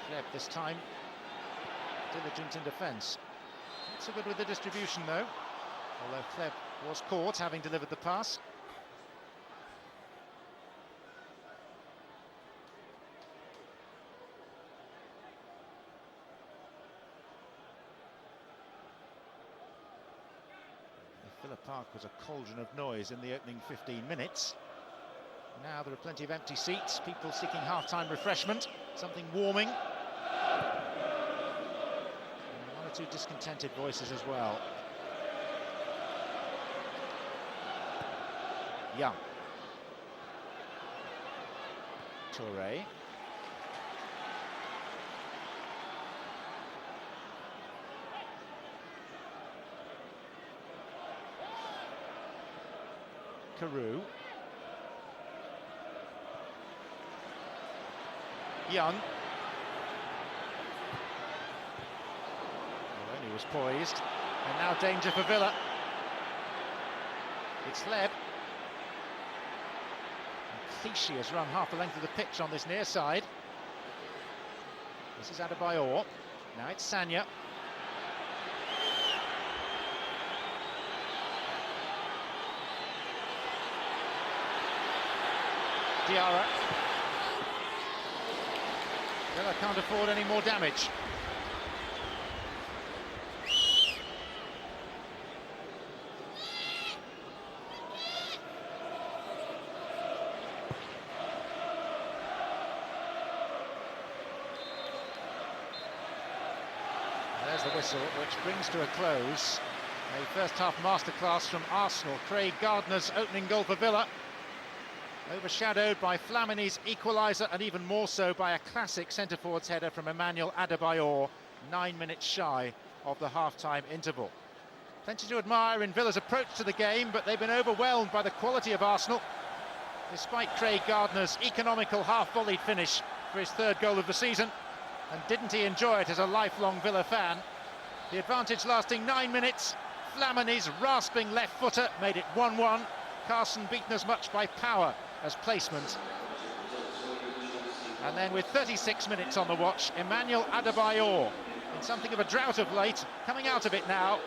Speaker 3: Fleb this time diligent in defence. Not so good with the distribution though, although Fleb was caught having delivered the pass. Villa Park was a cauldron of noise in the opening 15 minutes. Now there are plenty of empty seats, people seeking half-time refreshment, something warming. And one or two discontented voices as well. Young. Toure. Carew. Young. Maloney was poised, and now danger for Villa. It's Leb. Clichy has run half the length of the pitch on this near side. This is Adebayor. Now it's Sanya. Diarra. Villa can't afford any more damage. There's the whistle, which brings to a close a first-half masterclass from Arsenal. Craig Gardner's opening goal for Villa, overshadowed by Flamini's equaliser, and even more so by a classic centre-forward's header from Emmanuel Adebayor, 9 minutes shy of the half-time interval. Plenty to admire in Villa's approach to the game, but they've been overwhelmed by the quality of Arsenal, despite Craig Gardner's economical half-volleyed finish for his third goal of the season. And didn't he enjoy it as a lifelong Villa fan? The advantage lasting 9 minutes. Flamini's rasping left footer made it 1-1. Carson beaten as much by power as placement. And then with 36 minutes on the watch, Adebayor, in something of a drought of late, coming out of it now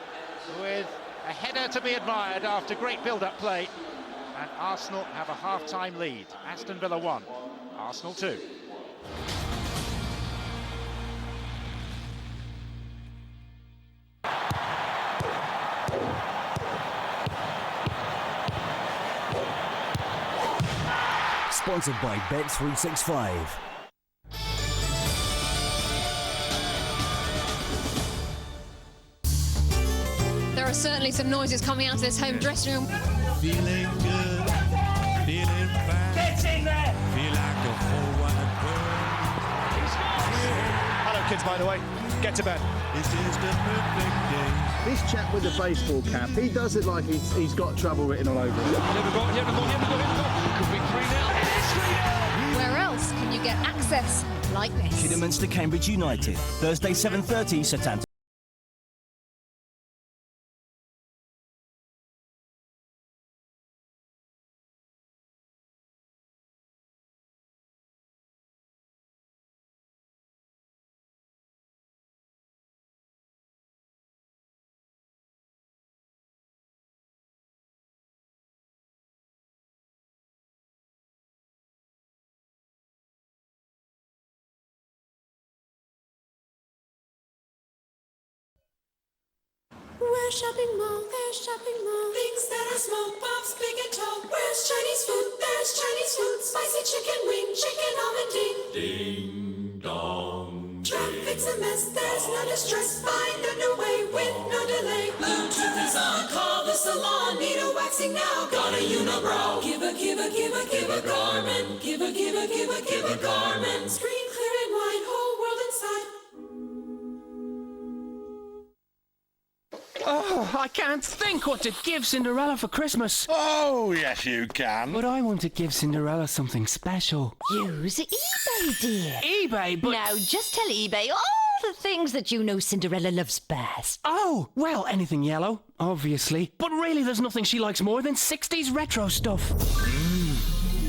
Speaker 3: with a header to be admired after great build-up play. And Arsenal have a half-time lead. Aston Villa 1, Arsenal 2.
Speaker 5: Sponsored by Bet365.
Speaker 20: There are certainly some noises coming out of this home dressing room.
Speaker 21: Feeling good, feeling fine.
Speaker 20: Get in there!
Speaker 21: Feel like a whole wide world.
Speaker 22: Hello, kids, by the way. Get to bed.
Speaker 21: This is the perfect day.
Speaker 22: This chap with the baseball cap, he does it like he's got trouble written all over him.
Speaker 20: Could be 3-0. Where else can you get access like this?
Speaker 7: Kidderminster Cambridge United. Thursday 7:30, Southampton.
Speaker 9: Where's shopping mall? There's shopping mall. Things that are small, pops, big and tall. Where's Chinese food? There's Chinese food. Spicy chicken wing, chicken almond ding. Ding dong. Traffic's a mess. There's no distress. Find a new way with no delay. Bluetooth is on. Call the salon. Need a waxing now. Got a unibrow. Give a Garmin. Give a Garmin. Screen clear and wide. Whole world inside.
Speaker 18: Oh, I can't think what to give Cinderella for Christmas.
Speaker 23: Oh, yes, you can.
Speaker 18: But I want to give Cinderella something special.
Speaker 24: Use eBay, dear.
Speaker 18: eBay, but...
Speaker 24: Now, just tell eBay all the things that you know Cinderella loves best.
Speaker 18: Oh, well, anything yellow, obviously. But really, there's nothing she likes more than 60s retro stuff.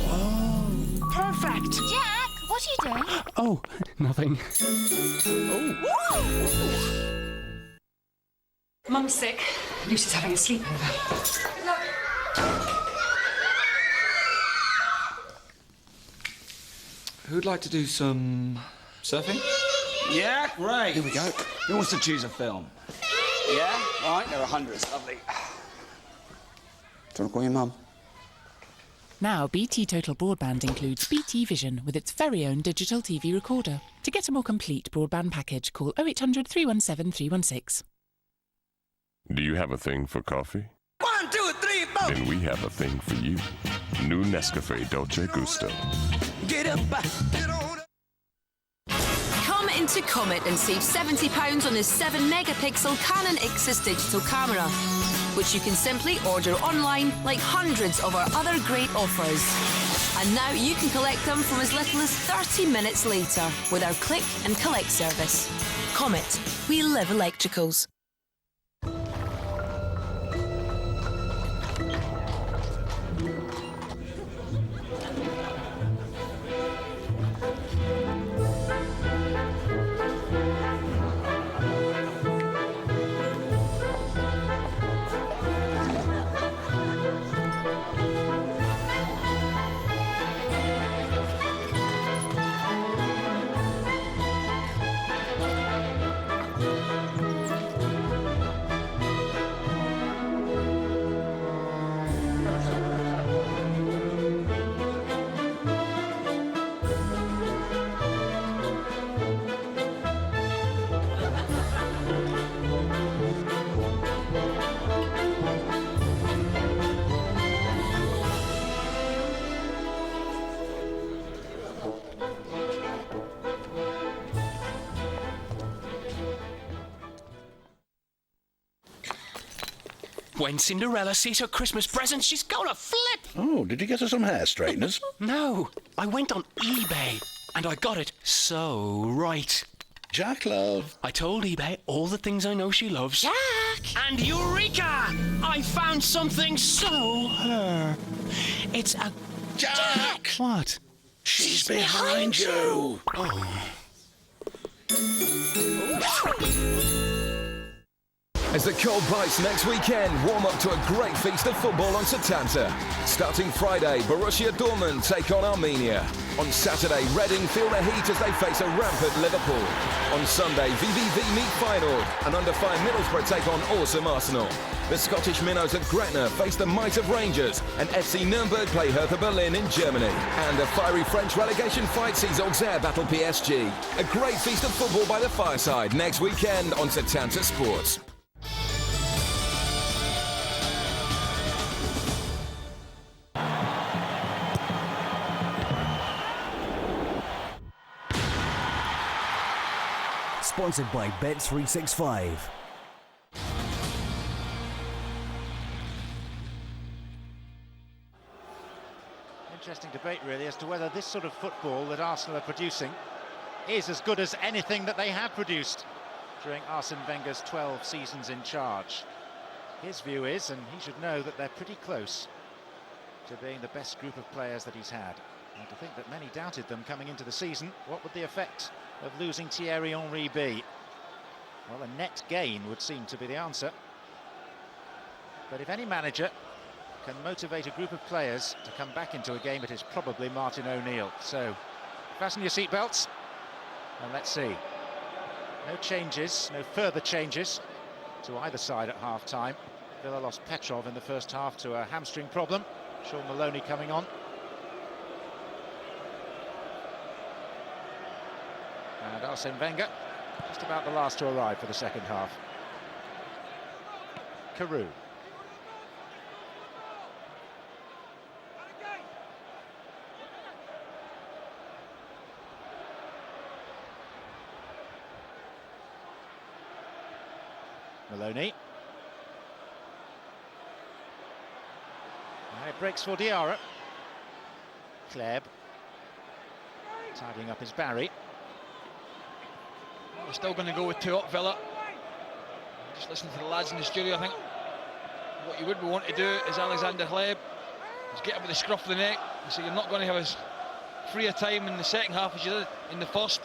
Speaker 18: Oh, perfect.
Speaker 24: Jack, what are you doing?
Speaker 18: Oh, nothing.
Speaker 10: Mum's sick. Lucy's having a sleepover.
Speaker 25: Who'd like to do some surfing?
Speaker 11: Yeah, great. Here we go. Who wants to choose a film? Yeah? Right, there are hundreds. Lovely. Do you want to call your mum?
Speaker 12: Now, BT Total Broadband includes BT Vision with its very own digital TV recorder. To get a more complete broadband package, call 0800 317 316.
Speaker 26: Do you have a thing for coffee?
Speaker 15: 1, 2, 3, 4.
Speaker 26: Then we have a thing for you. New Nescafe Dolce Gusto.
Speaker 15: Get up, get on.
Speaker 8: Come into Comet and save £70 on this 7-megapixel Canon IXUS digital camera, which you can simply order online like hundreds of our other great offers. And now you can collect them from as little as 30 minutes later with our click and collect service. Comet, we live electricals.
Speaker 18: When Cinderella sees her Christmas present, she's gonna flip!
Speaker 23: Oh, did you get her some hair straighteners?
Speaker 18: No, I went on eBay and I got it so right.
Speaker 23: Jack, love.
Speaker 18: I told eBay all the things I know she loves.
Speaker 24: Jack!
Speaker 18: And Eureka! I found something so her. It's a...
Speaker 23: Jack!
Speaker 18: What?
Speaker 23: She's behind you.
Speaker 1: As the cold bites next weekend, warm up to a great feast of football on Setanta. Starting Friday, Borussia Dortmund take on Armenia. On Saturday, Reading feel the heat as they face a rampant Liverpool. On Sunday, VVV meet Feyenoord, and under 5 Middlesbrough take on awesome Arsenal. The Scottish minnows of Gretna face the might of Rangers, and FC Nuremberg play Hertha Berlin in Germany. And a fiery French relegation fight sees Auxerre battle PSG. A great feast of football by the fireside next weekend on Setanta Sports.
Speaker 5: Sponsored by Bet365.
Speaker 3: Interesting debate, really, as to whether this sort of football that Arsenal are producing is as good as anything that they have produced during Arsene Wenger's 12 seasons in charge. His view is, and he should know, that they're pretty close to being the best group of players that he's had. And to think that many doubted them coming into the season, what would the effect of losing Thierry Henry be? Well, a net gain would seem to be the answer. But if any manager can motivate a group of players to come back into a game, it is probably Martin O'Neill. So, fasten your seatbelts, and let's see. No changes, no further changes to either side at half-time. Villa lost Petrov in the first half to a hamstring problem. Sean Maloney coming on. And Arsene Wenger, just about the last to arrive for the second half. Carew. Maloney. And it breaks for Diarra. Kleb. Tidying up his Barry.
Speaker 4: We're still going to go with 2 up, Villa. Just listen to the lads in the studio. I think what you would want to do is Alexander Hleb is get up with the scruff of the neck, so you're not going to have as free a time in the second half as you did in the first.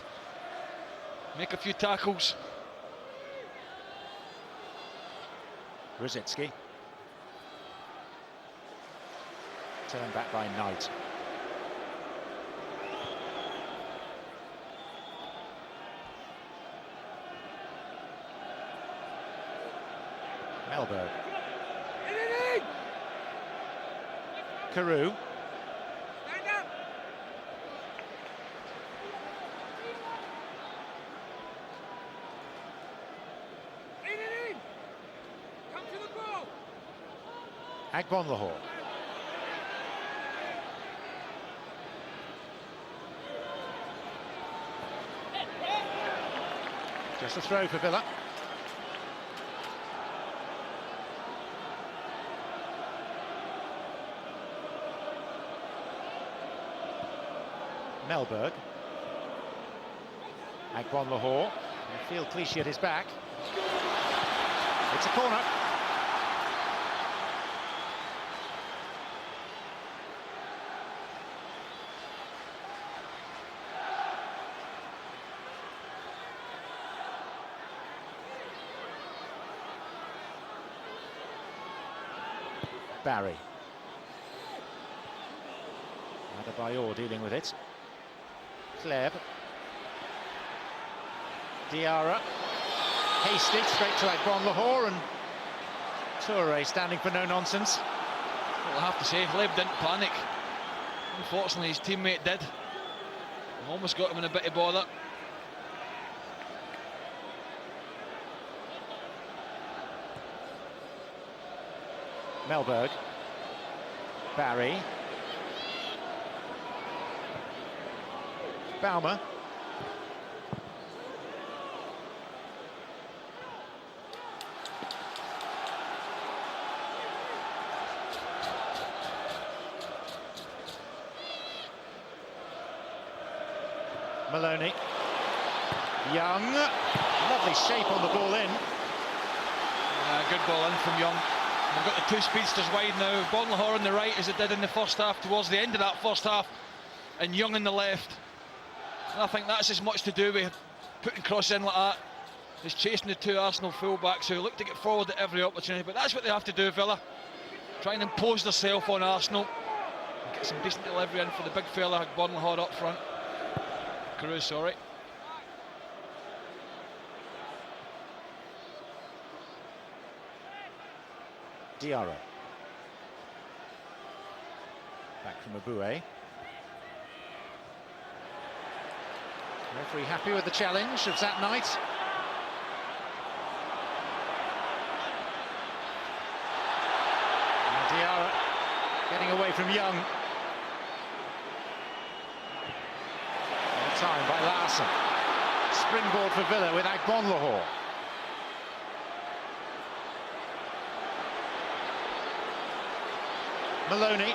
Speaker 4: Make a few tackles.
Speaker 3: Rosicki. Turned back by Knight. Melberg. Carew. Agbonlahor. Just a throw for Villa. Melberg. Agbonlahor. I feel Clichy at his back. It's a corner. Barry. Adebayor dealing with it. Kleb. Diarra. Hasted straight to Agbonlahor, and Toure standing for no nonsense.
Speaker 4: Well, I have to say, Kleb didn't panic. Unfortunately, his teammate did. Almost got him in a bit of bother.
Speaker 3: Melberg. Barry. Baumer. Maloney. Young. Lovely shape on the ball in.
Speaker 4: Good ball in from Young. We've got the 2 speedsters wide now. Agbonlahor on the right, as it did in the first half, towards the end of that first half. and Young on the left. And I think that's as much to do with putting crosses in like that as chasing the two Arsenal full-backs who look to get forward at every opportunity. But that's what they have to do, Villa. Try and impose themselves on Arsenal and get some decent delivery in for the big fella, Adebayor up front. Carew, sorry.
Speaker 3: Diarra. Back from Adebayor. Referee happy with the challenge of that night. And Diarra getting away from Young. All time by Larson. Springboard for Villa with Adebayor. Maloney.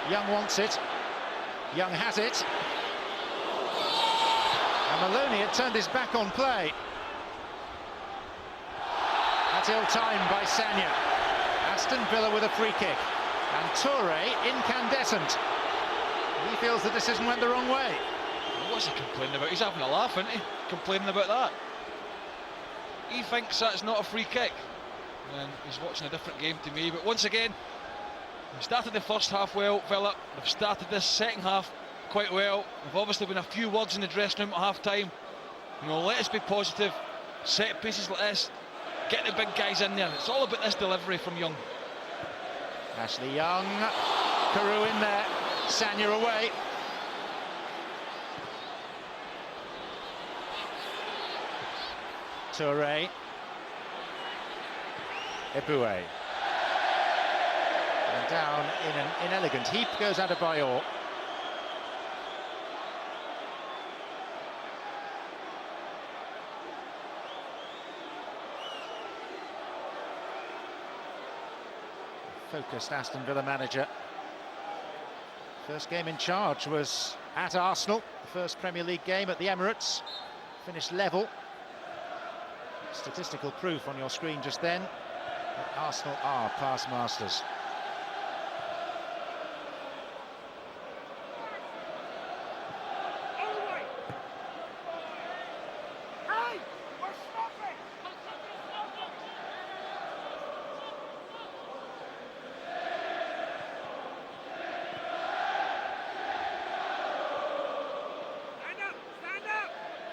Speaker 3: Young wants it. Young has it. And Maloney had turned his back on play. That's ill-timed by Sagna. Aston Villa with a free kick. And Toure incandescent. He feels the decision went the wrong way.
Speaker 4: What's he complaining about? He's having a laugh, isn't he? Complaining about that. He thinks that's not a free kick. And he's watching a different game to me. But once again, we started the first half well, Villa. They've started this second half quite well. There've obviously been a few words in the dressing room at half-time. You know, let us be positive. Set pieces like this, get the big guys in there. It's all about this delivery from Young.
Speaker 3: Ashley Young, Carew in there, Sagna away. Toure. Adebayor. And down in an inelegant heap goes Adebayor. Focused Aston Villa manager. First game in charge was at Arsenal, the first Premier League game at the Emirates. Finished level. Statistical proof on your screen just then that Arsenal are past masters.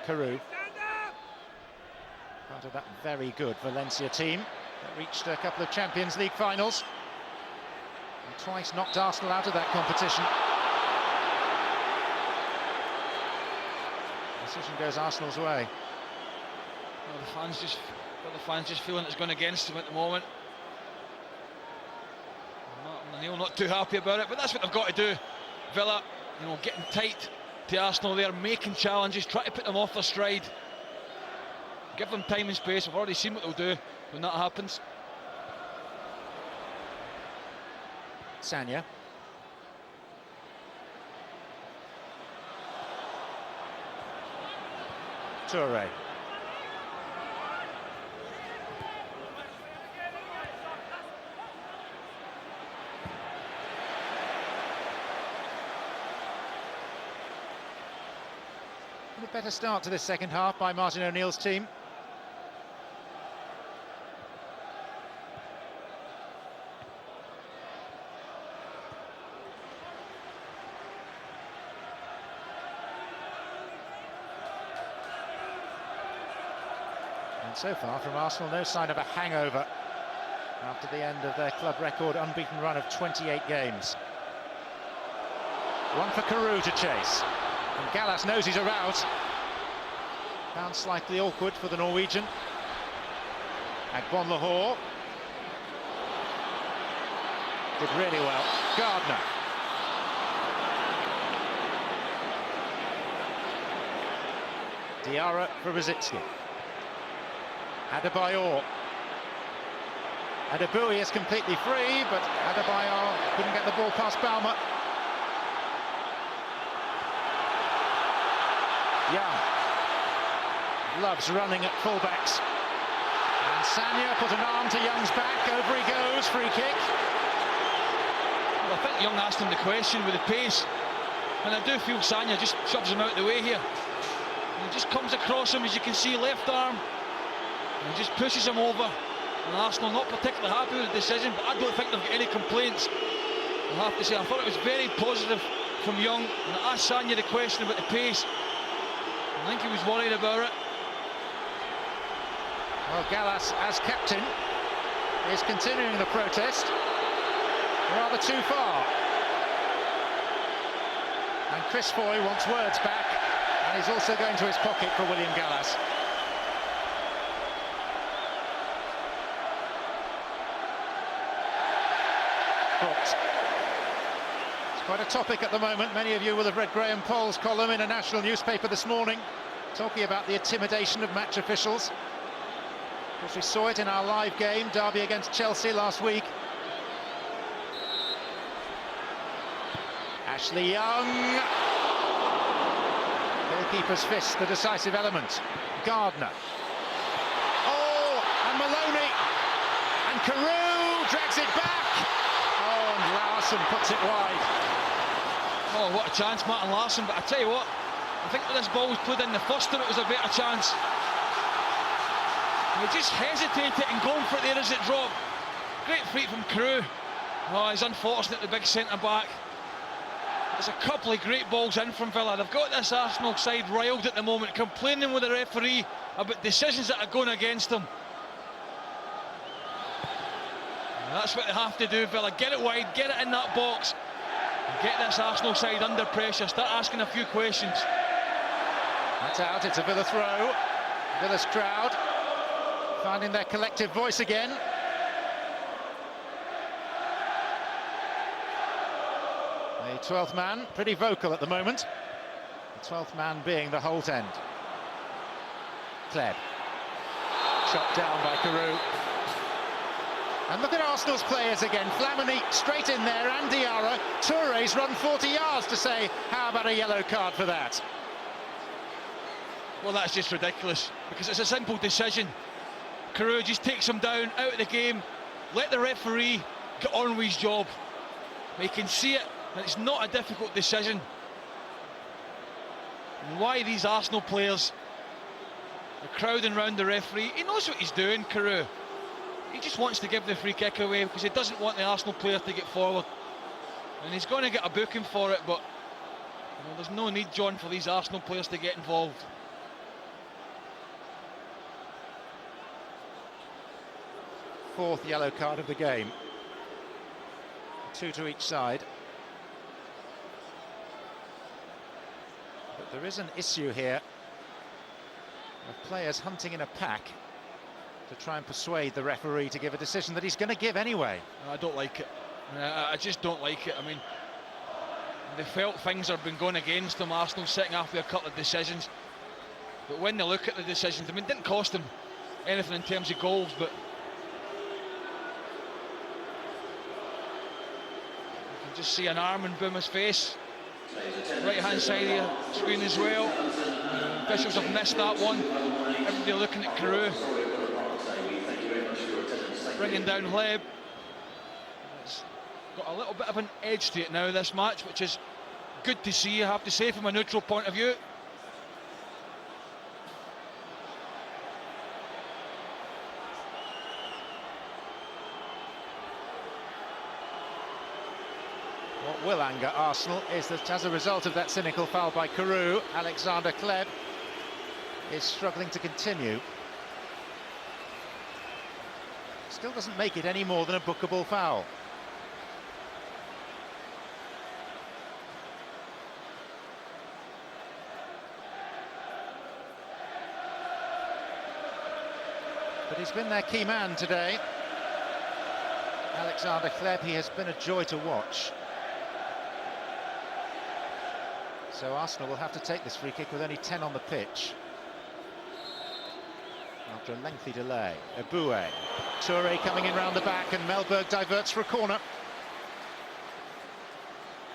Speaker 3: Carew, part of that very good Valencia team that reached a couple of Champions League finals and twice knocked Arsenal out of that competition. Decision goes Arsenal's way.
Speaker 4: Well, the fans just feeling it's going against them at the moment. Martin O'Neill not too happy about it, but that's what they've got to do. Villa, you know, getting tight to Arsenal there, making challenges, try to put them off their stride. Give them time and space. We've already seen what they'll do when that happens.
Speaker 3: Sagna. Toure. A better start to this second half by Martin O'Neill's team. And so far from Arsenal, no sign of a hangover after the end of their club record unbeaten run of 28 games. One for Carew to chase. And Gallas knows he's around. Found slightly awkward for the Norwegian. Adebayor did really well. Gardner. Diarra for Rosicky. Adebayor. Adebayor is completely free, but Adebayor couldn't get the ball past Baumer. Young loves running at fullbacks. And Sagna put an arm to Young's back. Over he goes, free kick.
Speaker 4: Well, I think Young asked him the question with the pace. And I do feel Sanya just shoves him out of the way here. And he just comes across him, as you can see, left arm, and just pushes him over. And Arsenal not particularly happy with the decision, but I don't think they've got any complaints. I have to say, I thought it was very positive from Young. And I asked Sanya the question about the pace. I think he was worried about it.
Speaker 3: Well, Gallas, as captain, is continuing the protest. Rather too far. And Chris Foy wants words back, and he's also going to his pocket for William Gallas. It's quite a topic at the moment. Many of you will have read Graham Poll's column in a national newspaper this morning, talking about the intimidation of match officials. Of course, we saw it in our live game, Derby against Chelsea last week. Ashley Young. Goalkeeper's fist, the decisive element. Gardner. Oh, and Maloney. And Carew drags it back. Oh, and Larson puts it wide.
Speaker 4: Oh, what a chance, Martin Larson. But I tell you what, I think that this ball was put in the first time, it was a better chance. He just hesitated and going for it there as it dropped. Great feat from Carew. Oh, he's unfortunate, the big centre-back. There's a couple of great balls in from Villa. They've got this Arsenal side riled at the moment, complaining with the referee about decisions that are going against them. And that's what they have to do, Villa. Get it wide, get it in that box, and get this Arsenal side under pressure. Start asking a few questions.
Speaker 3: That's out, it's a Villa throw. Villa's crowd finding their collective voice again. The 12th man, pretty vocal at the moment. The 12th man being the Holt end. Kleb. Shot down by Carew. And look at Arsenal's players again. Flamini straight in there, and Diarra. Touré's run 40 yards to say, how about a yellow card for that?
Speaker 4: Well, that's just ridiculous, because it's a simple decision. Carew just takes him down, out of the game. Let the referee get on with his job. He can see it, and it's not a difficult decision. And why these Arsenal players are crowding round the referee? He knows what he's doing, Carew. He just wants to give the free kick away because he doesn't want the Arsenal player to get forward. And he's going to get a booking for it, but you know, there's no need, John, for these Arsenal players to get involved.
Speaker 3: Fourth yellow card of the game. 2 to each side. But there is an issue here of players hunting in a pack to try and persuade the referee to give a decision that he's going to give anyway.
Speaker 4: I don't like it. I just don't like it. I mean, they felt things have been going against them, Arsenal, second half with a couple of decisions. But when they look at the decisions, I mean, it didn't cost them anything in terms of goals, but you can just see an arm and boom his face. Right hand side of the screen as well. Officials have missed that one. Everybody looking at Carew. Bringing down Kleb. It's got a little bit of an edge to it now, this match, which is good to see, I have to say, from a neutral point of view.
Speaker 3: What will anger Arsenal is that as a result of that cynical foul by Carew, Alexander Kleb is struggling to continue. Still doesn't make it any more than a bookable foul. But he's been their key man today. Alexander Kleb, he has been a joy to watch. So Arsenal will have to take this free kick with only 10 on the pitch. After a lengthy delay, Eboué. Touré coming in round the back, and Melberg diverts for a corner.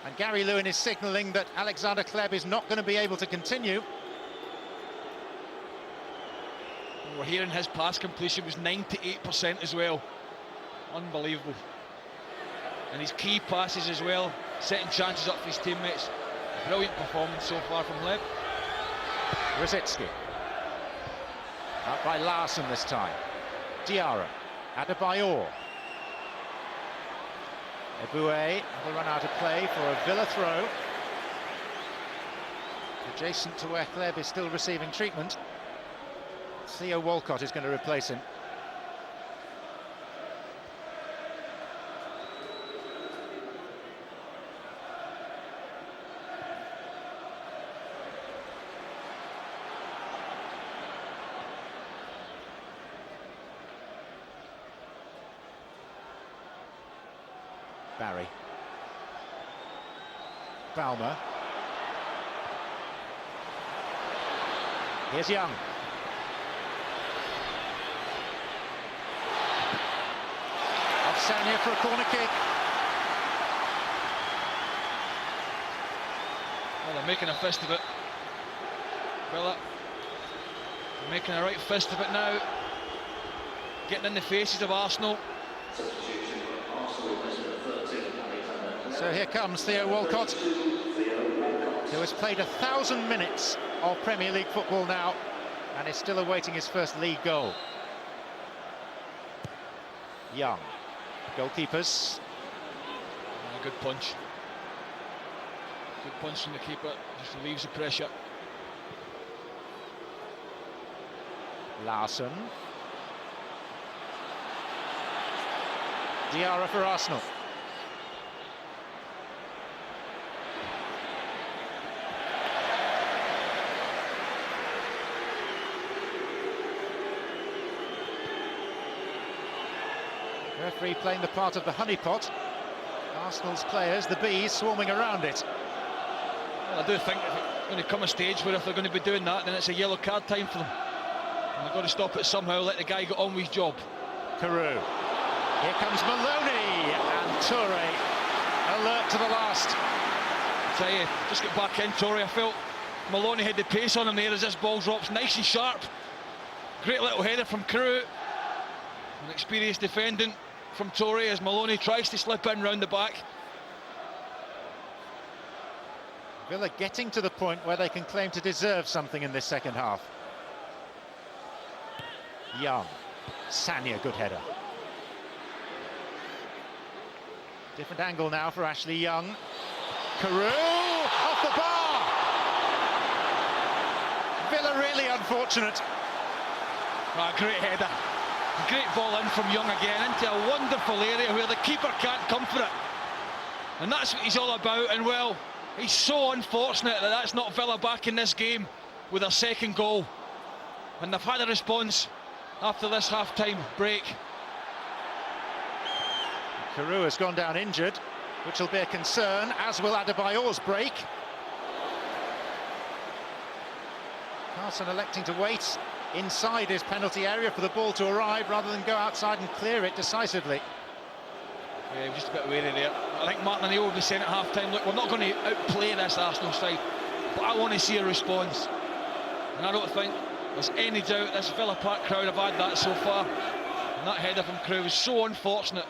Speaker 3: And Gary Lewin is signalling that Alexander Kleb is not going to be able to continue.
Speaker 4: We're hearing his pass completion was 98% as well. Unbelievable. And his key passes as well, setting chances up for his teammates. Brilliant performance so far from Lev.
Speaker 3: Rosicki. Out by Larson this time. Diarra. Adebayor. Eboué will run out of play for a Villa throw. Adjacent to where Kleb is still receiving treatment. Theo Walcott is going to replace him. Barry. Balmer. Here's Young. Off Sanya for a corner kick.
Speaker 4: Well, they're making a fist of it. Villa making a right fist of it now. Getting in the faces of Arsenal.
Speaker 3: So here comes Theo Walcott, who has played 1,000 minutes of Premier League football now and is still awaiting his first league goal. Young, goalkeepers.
Speaker 4: Good punch. Good punch from the keeper, just relieves the pressure.
Speaker 3: Larson. Diarra for Arsenal. Referee playing the part of the honeypot. Arsenal's players, the bees, swarming around it.
Speaker 4: Well, I do think if it's going to come a stage where if they're going to be doing that, then it's a yellow card time for them. And they've got to stop it somehow, let the guy get on with his job.
Speaker 3: Carew. Here comes Maloney, and Toure alert to the last.
Speaker 4: I tell you, just get back in, Toure. I felt Maloney had the pace on him there as this ball drops nice and sharp. Great little header from Carew. An experienced defending from Toure as Maloney tries to slip in round the back.
Speaker 3: Villa getting to the point where they can claim to deserve something in this second half. Young. Sanya, good header. Different angle now for Ashley Young. Carew off the bar! Villa really unfortunate.
Speaker 4: Ah, great header. Great ball in from Young again into a wonderful area where the keeper can't come for it. And that's what he's all about. And well, he's so unfortunate that that's not Villa back in this game with their second goal. And they've had a response after this half-time break.
Speaker 3: Carew has gone down injured, which will be a concern, as will Adebayor's break. Carson electing to wait inside his penalty area for the ball to arrive rather than go outside and clear it decisively.
Speaker 4: Yeah, he was just a bit wary there. I think Martin O'Neill will be saying at half-time, look, we're not going to outplay this Arsenal side, but I want to see a response. And I don't think there's any doubt this Villa Park crowd have had that so far. And that header from Crewe was so unfortunate.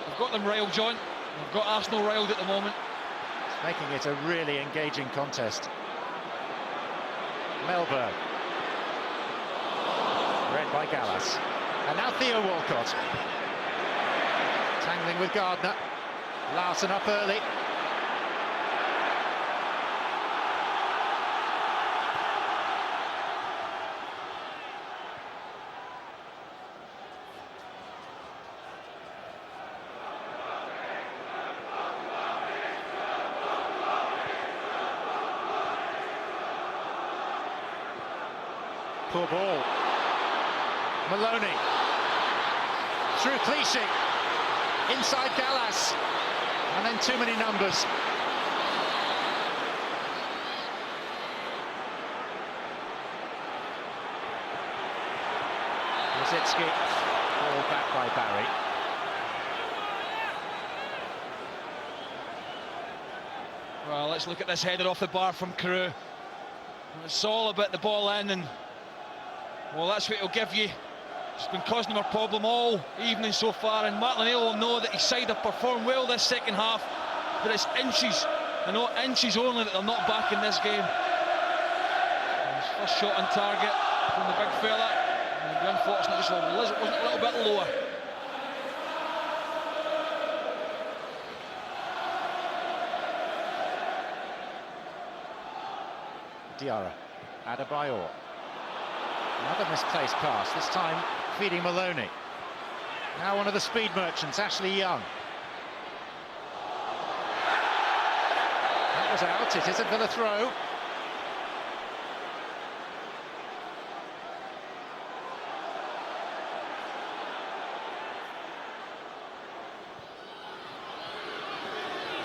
Speaker 4: We've got them riled, John. We've got Arsenal riled at the moment.
Speaker 3: It's making it a really engaging contest. Melberg. Read by Gallas. And now Theo Walcott. Tangling with Gardner. Larson up early. Poor ball. Maloney. Through Clichy. Inside Gallas. And then too many numbers. Rosicki. Ball back by Barry.
Speaker 4: Well, let's look at this header off the bar from Carew. It's all about the ball in, and well, that's what it'll give you. It's been causing him a problem all evening so far, and Martin O'Neill will know that his side have performed well this second half, but it's inches I know inches only that they're not back in this game. His first shot on target from the big fella. And the unfortunate just wasn't a little bit lower.
Speaker 3: Diarra, Adebayor. Another misplaced pass, this time feeding Maloney. Now one of the speed merchants, Ashley Young. That was out, it is a Villa throw.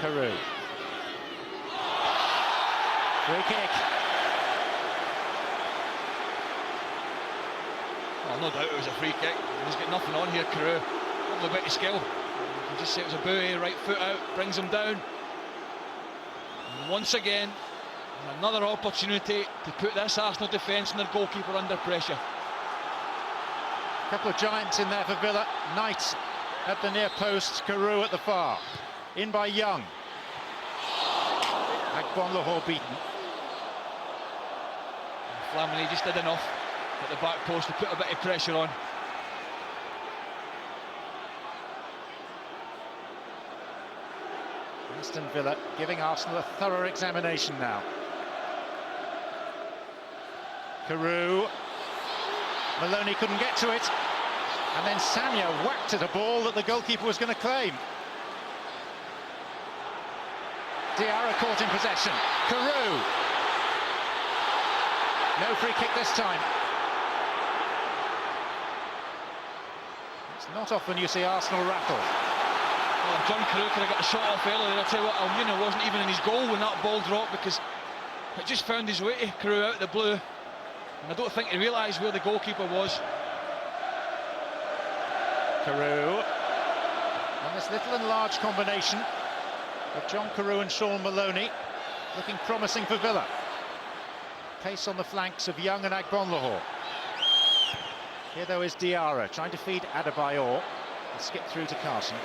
Speaker 3: Carew. Free kick.
Speaker 4: Well, no doubt it was a free kick. He's got nothing on here, Carew. Lovely bit of skill. You can just say it was a buoy, right foot out, brings him down. And once again, another opportunity to put this Arsenal defence and their goalkeeper under pressure.
Speaker 3: A couple of giants in there for Villa. Knight at the near post, Carew at the far. In by Young. Agbonlahor beaten.
Speaker 4: Flamini just did enough at the back post to put a bit of pressure on.
Speaker 3: Aston Villa giving Arsenal a thorough examination now. Carew. Maloney couldn't get to it. And then Samia whacked at a ball that the goalkeeper was going to claim. Diarra caught in possession. Carew. No free kick this time. It's not often you see Arsenal rattle.
Speaker 4: Well, John Carew could have got a shot off earlier. I'll tell you what, Almunia wasn't even in his goal when that ball dropped because it just found his way to Carew out of the blue. And I don't think he realised where the goalkeeper was.
Speaker 3: Carew. And this little and large combination of John Carew and Sean Maloney looking promising for Villa. Pace on the flanks of Young and Agbonlahor. Here though is Diarra trying to feed Adebayor and skip through to Carson.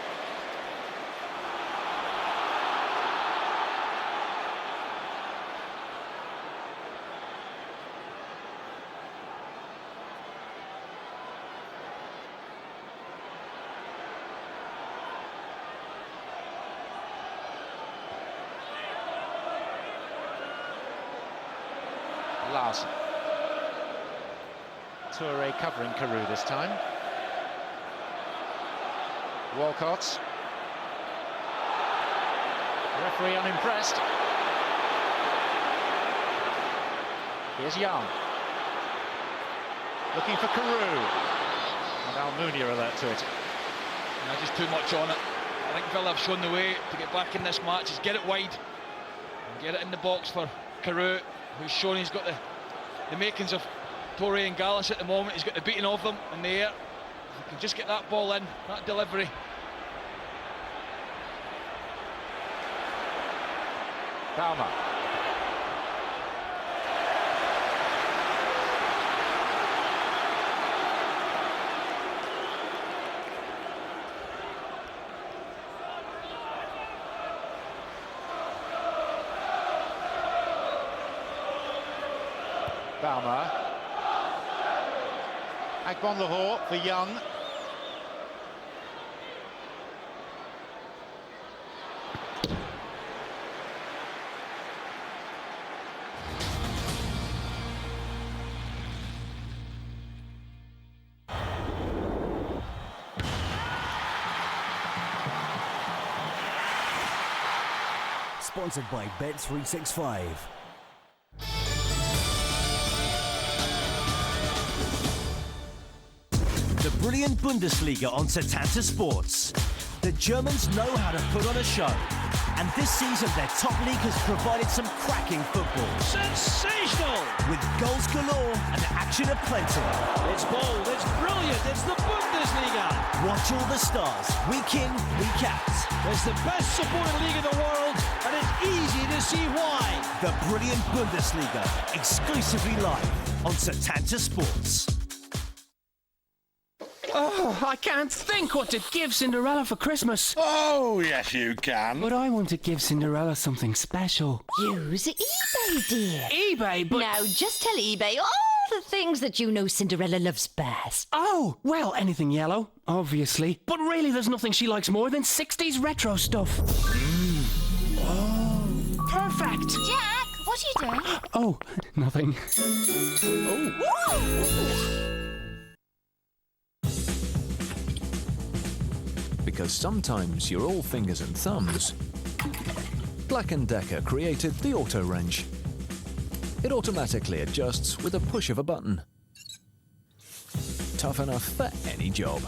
Speaker 3: Larson. Toure covering Carew this time. Walcott. Referee unimpressed. Here's Young. Looking for Carew. And Almunia alert to it.
Speaker 4: No, just too much on it. I think Villa have shown the way to get back in this match. Is get it wide and get it in the box for Carew, who's shown he's got the makings of Toure and Gallas at the moment. He's got the beating of them in the air. If he can just get that ball in, that delivery.
Speaker 3: Palmer. Palmer. Agbonlahor for Young.
Speaker 5: Sponsored by Bet365. The brilliant Bundesliga on Setanta Sports. The Germans know how to put on a show. And this season, their top league has provided some cracking football.
Speaker 21: Sensational!
Speaker 5: With goals galore and action aplenty.
Speaker 21: It's bold, it's brilliant, it's the Bundesliga!
Speaker 5: Watch all the stars, week in, week out.
Speaker 21: It's the best supported league in the world, and it's easy to see why.
Speaker 5: The brilliant Bundesliga, exclusively live on Setanta Sports.
Speaker 2: Oh, I can't think what to give Cinderella for Christmas.
Speaker 23: Oh, yes, you can.
Speaker 2: But I want to give Cinderella something special.
Speaker 24: Use eBay, dear.
Speaker 2: eBay, but...
Speaker 24: Now, just tell eBay all the things that you know Cinderella loves best.
Speaker 2: Oh, well, anything yellow, obviously. But really, there's nothing she likes more than 60s retro stuff. Oh, perfect.
Speaker 20: Jack, what are you doing?
Speaker 2: Oh, nothing.
Speaker 6: Because sometimes you're all fingers and thumbs, Black & Decker created the Auto Wrench. It automatically adjusts with a push of a button. Tough enough for any job.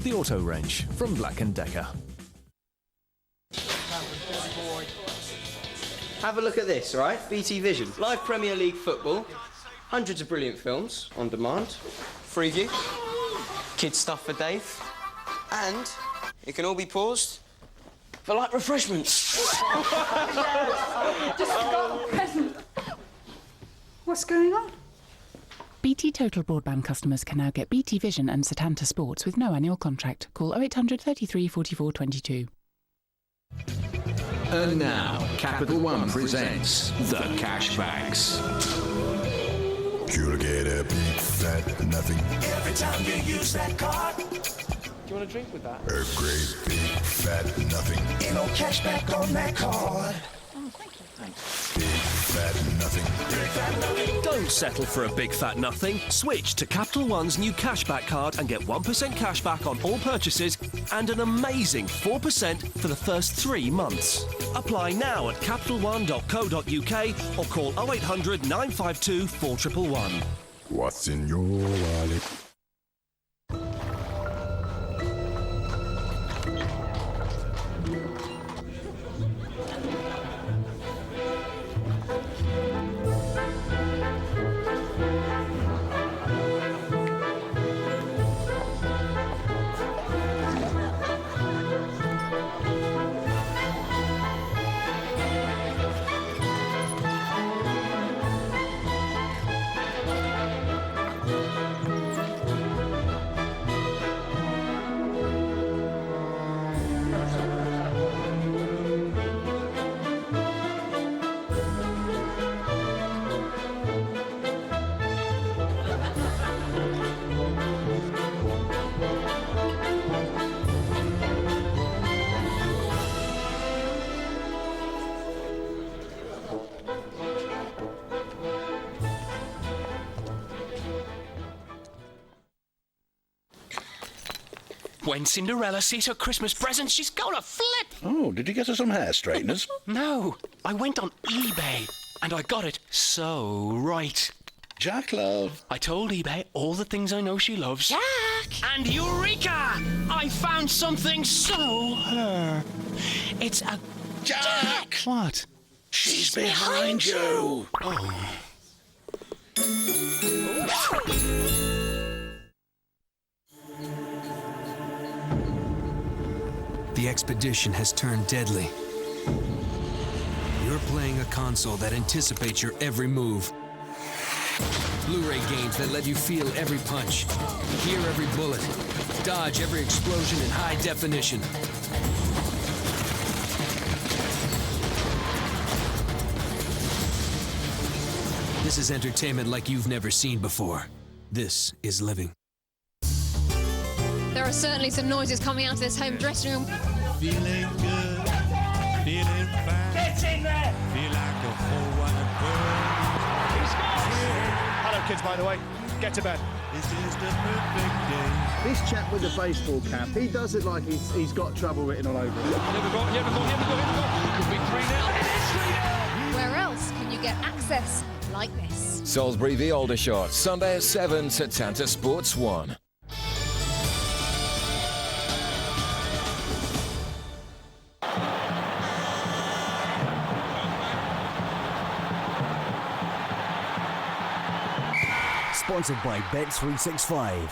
Speaker 6: The Auto Wrench from Black & Decker.
Speaker 13: Have a look at this, right? BT Vision. Live Premier League football. Hundreds of brilliant films on demand. Freeview. Kids stuff for Dave. And it can all be paused for light refreshments.
Speaker 10: Just forgot the present. What's going on?
Speaker 12: BT Total broadband customers can now get BT Vision and Setanta Sports with no annual contract. Call 0800 33 44 22.
Speaker 14: And now, Capital One presents the Cashbacks.
Speaker 16: You'll get a big fat nothing.
Speaker 17: Every time you use that card.
Speaker 13: Do you want a drink with that?
Speaker 16: A great big fat nothing.
Speaker 17: Ain't no cashback on that card.
Speaker 10: Oh, thank you.
Speaker 16: Thanks. Big fat nothing.
Speaker 17: Big fat nothing.
Speaker 18: Don't settle for a big fat nothing. Switch to Capital One's new cashback card and get 1% cashback on all purchases and an amazing 4% for the first 3 months. Apply now at capitalone.co.uk or call 0800 952 4111.
Speaker 16: What's in your wallet?
Speaker 2: When Cinderella sees her Christmas present, she's gonna flip!
Speaker 23: Oh, did you get her some hair straighteners?
Speaker 2: No, I went on eBay and I got it so right.
Speaker 23: Jack, love.
Speaker 2: I told eBay all the things I know she loves.
Speaker 24: Jack!
Speaker 2: And Eureka! I found something so her. It's a...
Speaker 23: Jack!
Speaker 2: What?
Speaker 23: She's behind you.
Speaker 2: Oh.
Speaker 19: The expedition has turned deadly. You're playing a console that anticipates your every move. Blu-ray games that let you feel every punch, hear every bullet, dodge every explosion in high definition. This is entertainment like you've never seen before. This is living.
Speaker 20: There are certainly some noises coming out of this home dressing room.
Speaker 17: Feeling good, feeling fine.
Speaker 10: Get in there!
Speaker 17: Feel like a whole wide world.
Speaker 10: He scores!
Speaker 22: Hello, kids, by the way. Get to bed.
Speaker 17: This is the perfect day.
Speaker 22: This chap with the baseball cap, he does it like he's got trouble written all over him.
Speaker 21: Could be 3-0. It is 3-0!
Speaker 20: Where else can you get access like this?
Speaker 1: Salisbury v Aldershot, Sunday at 7, Setanta Sports 1.
Speaker 5: Sponsored by Bet365.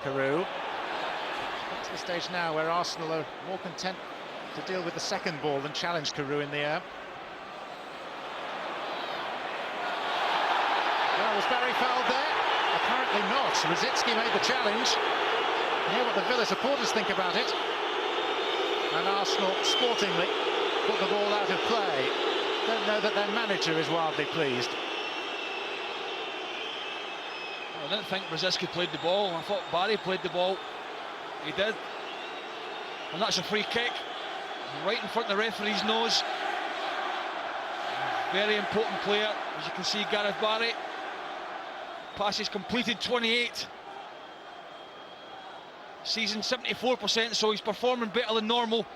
Speaker 3: Peru. the stage now where Arsenal are more content to deal with the second ball than challenge Carew in the air. Well, was Barry fouled there? Apparently not. Rosicky made the challenge. Hear what the Villa supporters think about it. And Arsenal sportingly put the ball out of play. Don't know that their manager is wildly pleased.
Speaker 4: I didn't think Rosicky played the ball. I thought Barry played the ball. He did. And that's a free kick. Right in front of the referee's nose. Very important player. As you can see, Gareth Barry. Passes completed 28. Season 74%, so he's performing better than normal.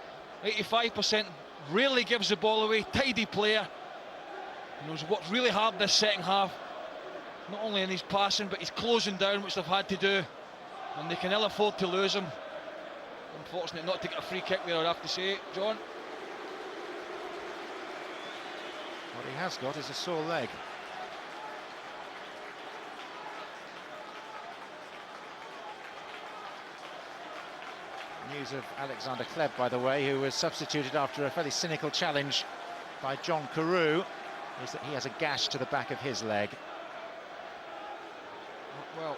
Speaker 4: 85%, rarely gives the ball away. Tidy player. He knows what's really hard this second half. Not only in his passing, but he's closing down, which they've had to do. And they can ill afford to lose him. Unfortunate not to get a free kick there, I'd have to say, John.
Speaker 3: What he has got is a sore leg. News of Alexander Kleb, by the way, who was substituted after a fairly cynical challenge by John Carew, is that he has a gash to the back of his leg.
Speaker 4: Well,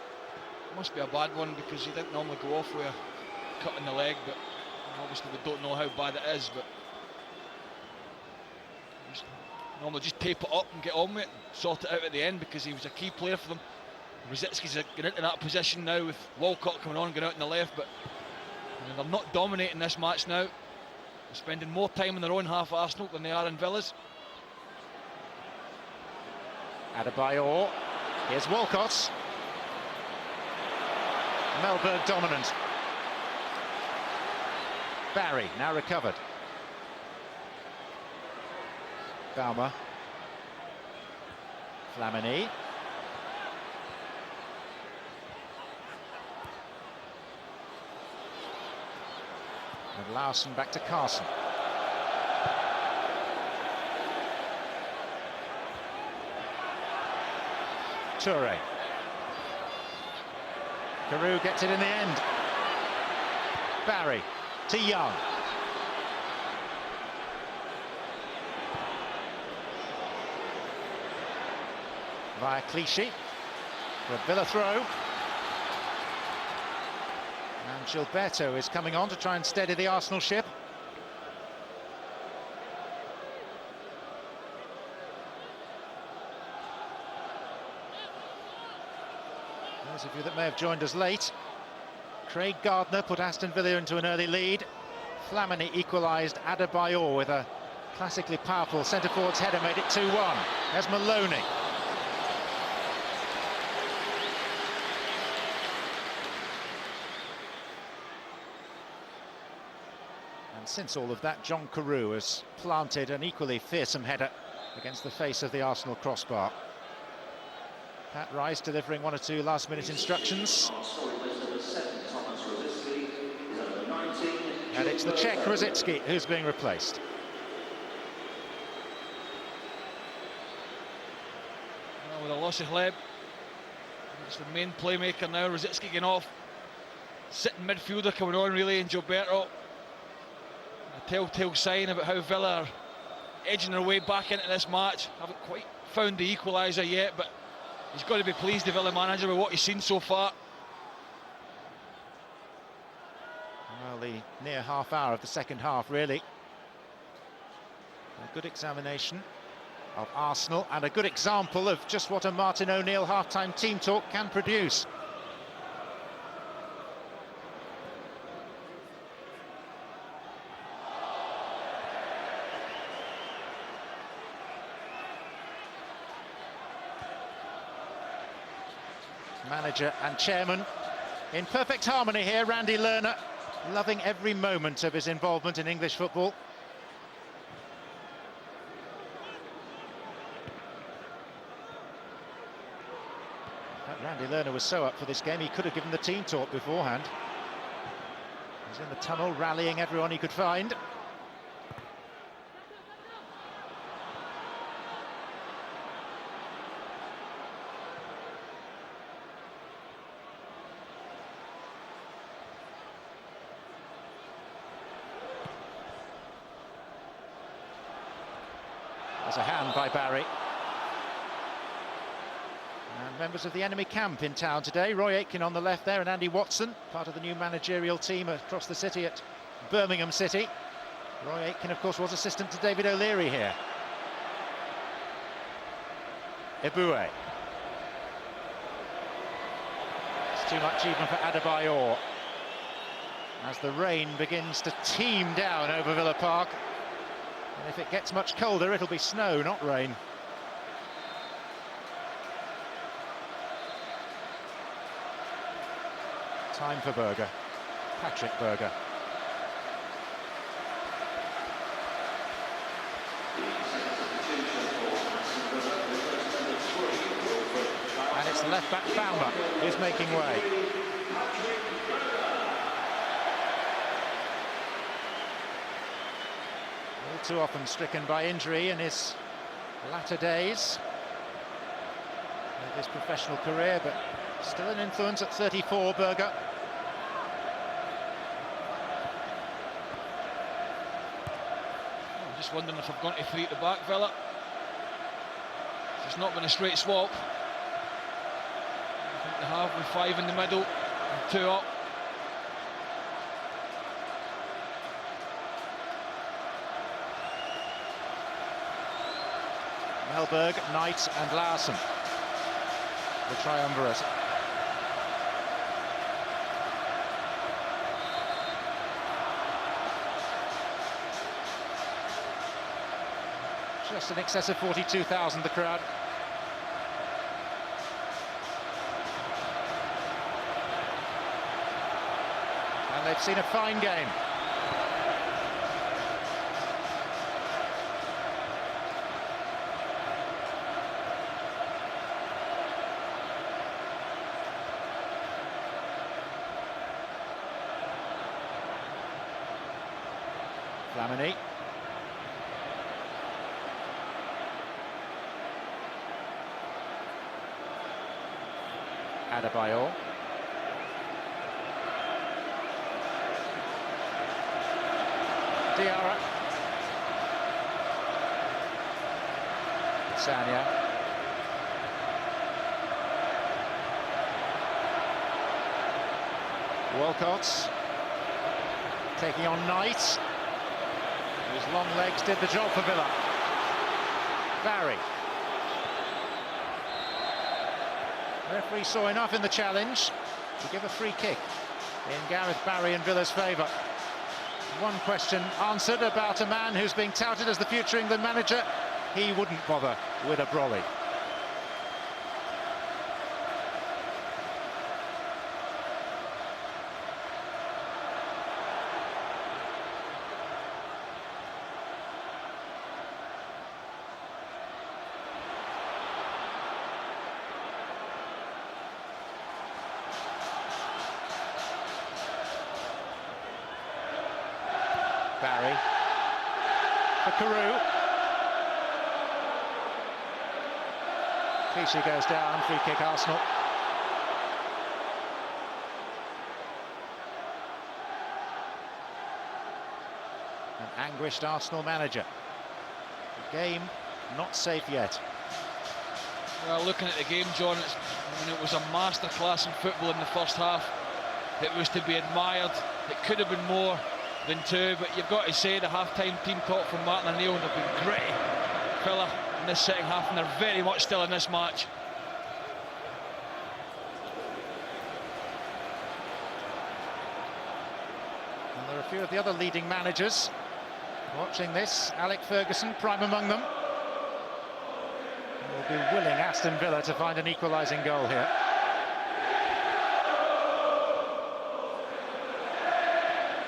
Speaker 4: it must be a bad one because he didn't normally go off with a cut in the leg, but obviously we don't know how bad it is, but normally just tape it up and get on with it and sort it out at the end because he was a key player for them. Rosicky's getting into that position now with Walcott coming on, going out on the left, but they're not dominating this match now. They're spending more time in their own half, Arsenal, than they are in Villa's.
Speaker 3: Adebayor. Here's Walcott. Melberg dominant. Barry now recovered. Baumer. Flamini. And Larson back to Carson. Toure. Carew gets it in the end. Barry to Young. Via Clichy for a Villa throw. And Gilberto is coming on to try and steady the Arsenal ship. Those of you that may have joined us late, Craig Gardner put Aston Villa into an early lead. Flamini equalised. Adebayor with a classically powerful centre-forward's header made it 2-1. There's Maloney. And since all of that, John Carew has planted an equally fearsome header against the face of the Arsenal crossbar. Pat Rice delivering one or two last-minute instructions. And it's the Czech Rosicky who's being replaced.
Speaker 4: Well, with a loss of Hleb, it's the main playmaker now. Rosicky getting off. Sitting midfielder coming on really, and Gilberto. A telltale sign about how Villa are edging their way back into this match. Haven't quite found the equaliser yet, but he's got to be pleased, the Villa manager, with what he's seen so far.
Speaker 3: Well, the near half hour of the second half, really. A good examination of Arsenal and a good example of just what a Martin O'Neill half-time team talk can produce. Manager and chairman in perfect harmony here. Randy Lerner loving every moment of his involvement in English football. But Randy Lerner was so up for this game, he could have given the team talk beforehand. He's in the tunnel rallying everyone he could find. a hand by Barry. And members of the enemy camp in town today. Roy Aitken on the left there, and Andy Watson, part of the new managerial team across the city at Birmingham City. Roy Aitken, of course, was assistant to David O'Leary here. Eboué. It's too much even for Adebayor, as the rain begins to teem down over Villa Park. And if it gets much colder, it'll be snow, not rain. Time for Berger. Patrick Berger. And it's the left-back Baumer who's making way. All too often stricken by injury in his latter days of his professional career, but still an influence at 34, Berger.
Speaker 4: I'm just wondering if I've gone to 3 at the back, Villa. It's not been a straight swap. I think they have, with 5 in the middle and 2 up.
Speaker 3: Melberg, Knight and Larson, the triumvirate. Just in excess of 42,000, the crowd. And they've seen a fine game. Flamini. Adebayor. Diarra. Sanya. Walcott's taking on Knight. His long legs did the job for Villa. Barry. The referee saw enough in the challenge to give a free kick in Gareth Barry in Villa's favour. One question answered about a man who's being touted as the future England manager. He wouldn't bother with a brolly. Barry for Carew. Clichy goes down, free kick Arsenal. An anguished Arsenal manager. The game not safe yet.
Speaker 4: Well, looking at the game, John, it was a masterclass in football in the first half. It was to be admired. It could have been more than 2, but you've got to say the half-time team talk from Martin O'Neill have been great. Villa in this second half, and they're very much still in this match.
Speaker 3: And there are a few of the other leading managers watching this. Alec Ferguson, prime among them. Will be willing Aston Villa to find an equalising goal here.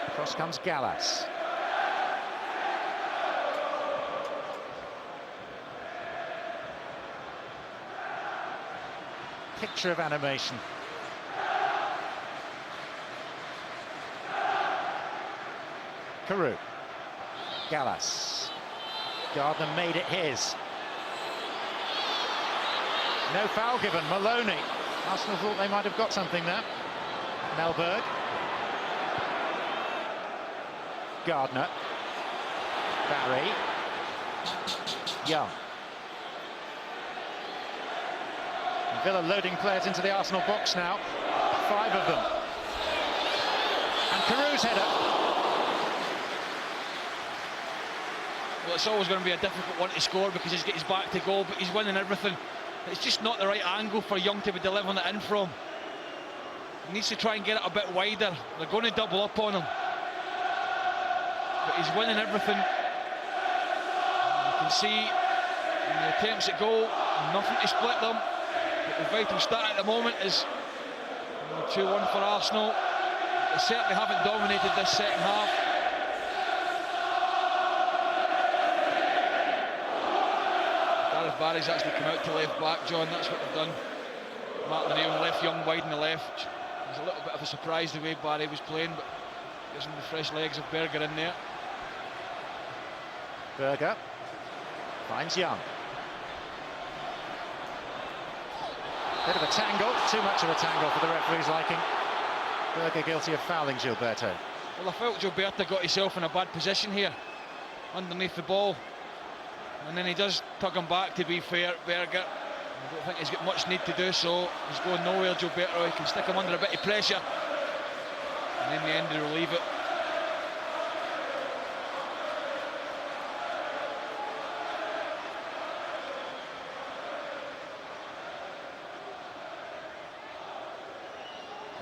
Speaker 3: Across comes Gallas. Picture of animation. Carew. Gallas. Gardner made it his. No foul given. Maloney. Arsenal thought they might have got something there. Melberg. Gardner. Barry. Young. Villa loading players into the Arsenal box now. 5 of them. And Caru's header.
Speaker 4: Well, it's always going to be a difficult one to score because he's got his back to goal, but he's winning everything. It's just not the right angle for Young to be delivering it in from. He needs to try and get it a bit wider. They're going to double up on him. But he's winning everything. You can see in the attempts at goal, nothing to split them. But the vital stat at the moment is 2-1 for Arsenal. They certainly haven't dominated this second half. Barry's actually come out to left back, John. That's what they've done. Martinelli left Young wide on the left. It was a little bit of a surprise the way Barry was playing, but gives him the fresh legs of Berger in there.
Speaker 3: Berger finds Young. Bit of a tangle, too much of a tangle for the referee's liking. Berger guilty of fouling Gilberto.
Speaker 4: Well, I felt Gilberto got himself in a bad position here, underneath the ball. And then he does tug him back, to be fair, Berger. I don't think he's got much need to do so. He's going nowhere, Gilberto. He can stick him under a bit of pressure. And in the end, he'll relieve it.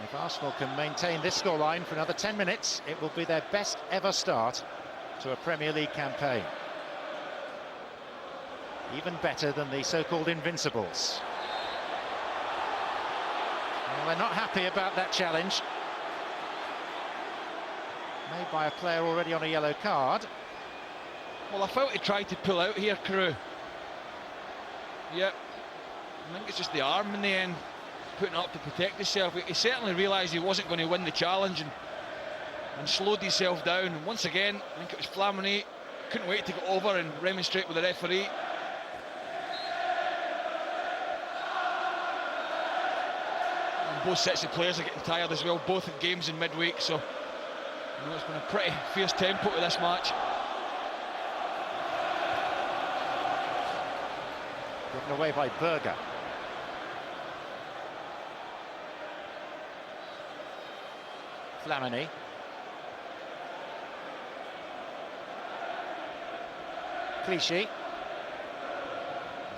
Speaker 3: If Arsenal can maintain this scoreline for another 10 minutes, it will be their best ever start to a Premier League campaign. Even better than the so-called Invincibles. Well, they're not happy about that challenge. Made by a player already on a yellow card.
Speaker 4: Well, I felt he tried to pull out here, Carew. Yep. I think it's just the arm in the end, putting it up to protect himself. He certainly realised he wasn't going to win the challenge and slowed himself down. And once again, I think it was Flamini. Couldn't wait to go over and remonstrate with the referee. Both sets of players are getting tired as well, both of games in midweek, so you know, it's been a pretty fierce tempo to this match.
Speaker 3: Given away by Berger. Flamini. Clichy.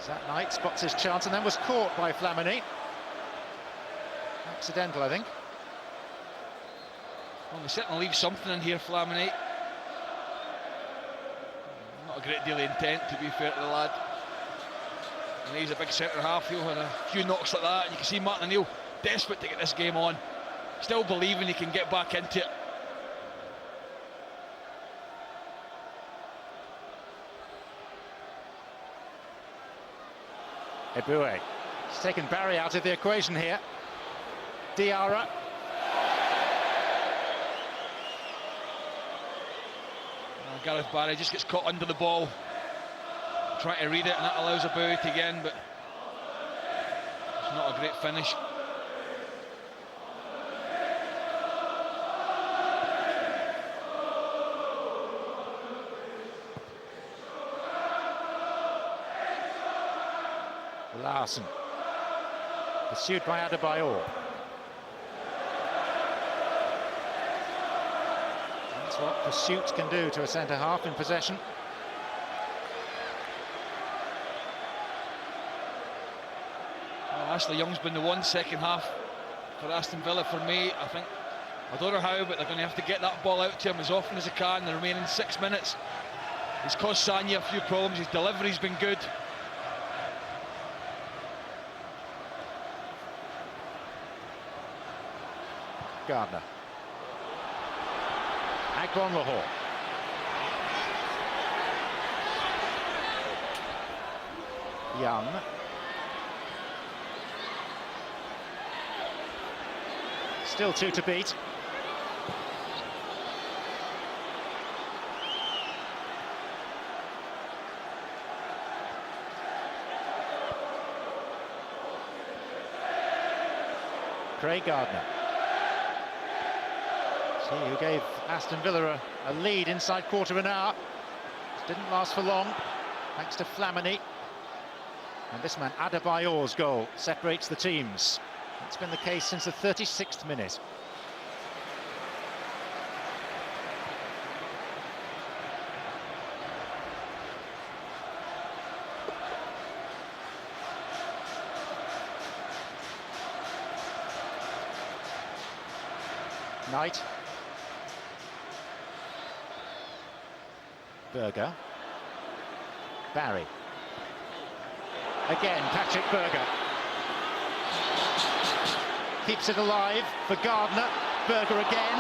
Speaker 3: That Knight spots his chance and then was caught by Flamini. Accidental, I think.
Speaker 4: Well, they certainly leave something in here, Flamini. Not a great deal of intent, to be fair to the lad. And he's a big centre-half, he'll have a few knocks like that, and you can see Martinelli desperate to get this game on. Still believing he can get back into it.
Speaker 3: Eboué. He's taken Barry out of the equation here. Diarra.
Speaker 4: Gareth Barry just gets caught under the ball, trying to read it, and that allows Eboué to get in, but it's not a great finish.
Speaker 3: Larson. Pursued by Adebayor. That's what pursuit can do to a centre-half in possession.
Speaker 4: Well, Ashley Young's been the one second half for Aston Villa for me. I don't know how, but they're going to have to get that ball out to him as often as they can in the remaining 6 minutes. He's caused Sanya a few problems, his delivery's been good.
Speaker 3: Gardner. Agbonlahor. Young. Still 2 to beat. Craig Gardner. Who gave Aston Villa a lead inside quarter of an hour. Didn't last for long. thanks to Flamini. And this man, Adebayor's goal, separates the teams. That's been the case since the 36th minute. Knight. Berger. Barry. Again, Patrick Berger. Keeps it alive for Gardner. Berger again.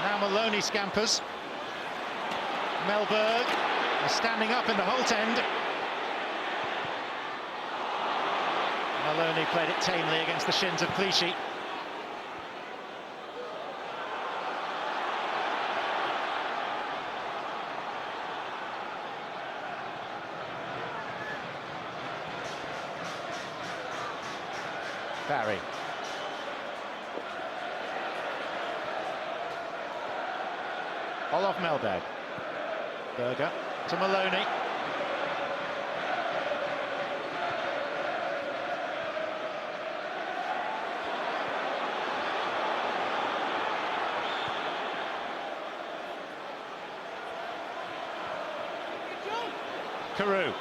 Speaker 3: Now Maloney scampers. Melberg is standing up in the Holt end. Maloney played it tamely against the shins of Clichy. Barry. Olof Melberg. Berger to Maloney. Carew.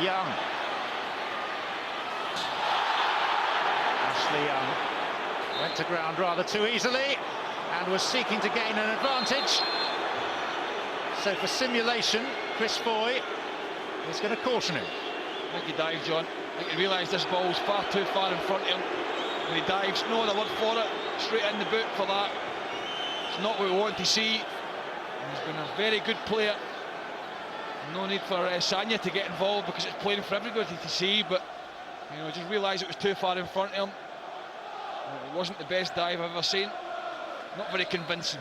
Speaker 3: Young. Young went to ground rather too easily and was seeking to gain an advantage. So for simulation, Chris Foy is going to caution him.
Speaker 4: I think he dived, John. I think he realised this ball was far too far in front of him. And he dives, no other word for it, straight in the boot for that. It's not what we want to see. He's been a very good player. No need for Sanya to get involved because it's playing for everybody to see, but you know, just realised it was too far in front of him. It wasn't the best dive I've ever seen. Not very convincing.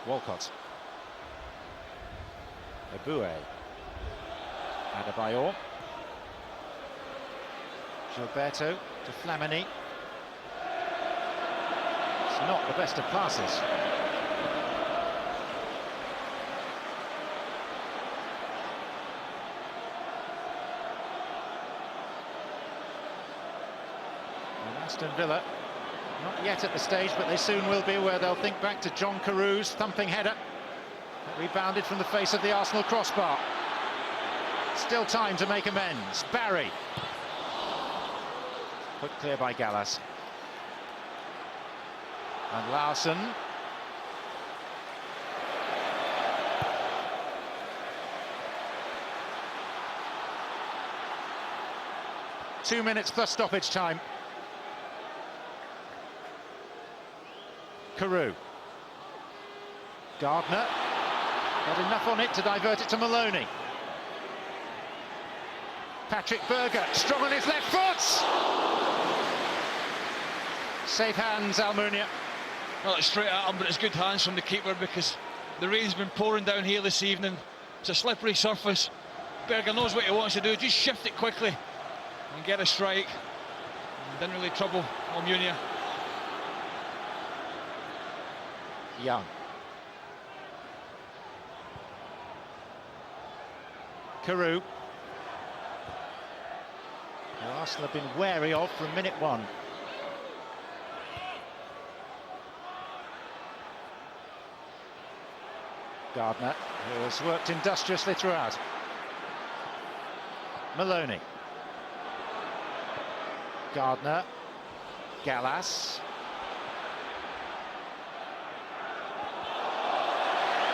Speaker 3: Walcott. Eboué. Adebayor. Gilberto to Flamini. It's not the best of passes. And Aston Villa, not yet at the stage, but they soon will be, where they'll think back to John Carew's thumping header that rebounded from the face of the Arsenal crossbar. Still time to make amends. Barry. Put clear by Gallas. And Larson. Two minutes plus stoppage time. Carew. Gardner. Got enough on it to divert it to Maloney. Patrick Berger, strong on his left foot! Safe hands, Almunia.
Speaker 4: Well, it's straight at him, but it's good hands from the keeper because the rain's been pouring down here this evening. It's a slippery surface. Berger knows what he wants to do, just shift it quickly and get a strike. Didn't really trouble Almunia.
Speaker 3: Young. Carew. Who Arsenal have been wary of from minute one. Gardner, who has worked industriously throughout. Maloney. Gardner. Gallas.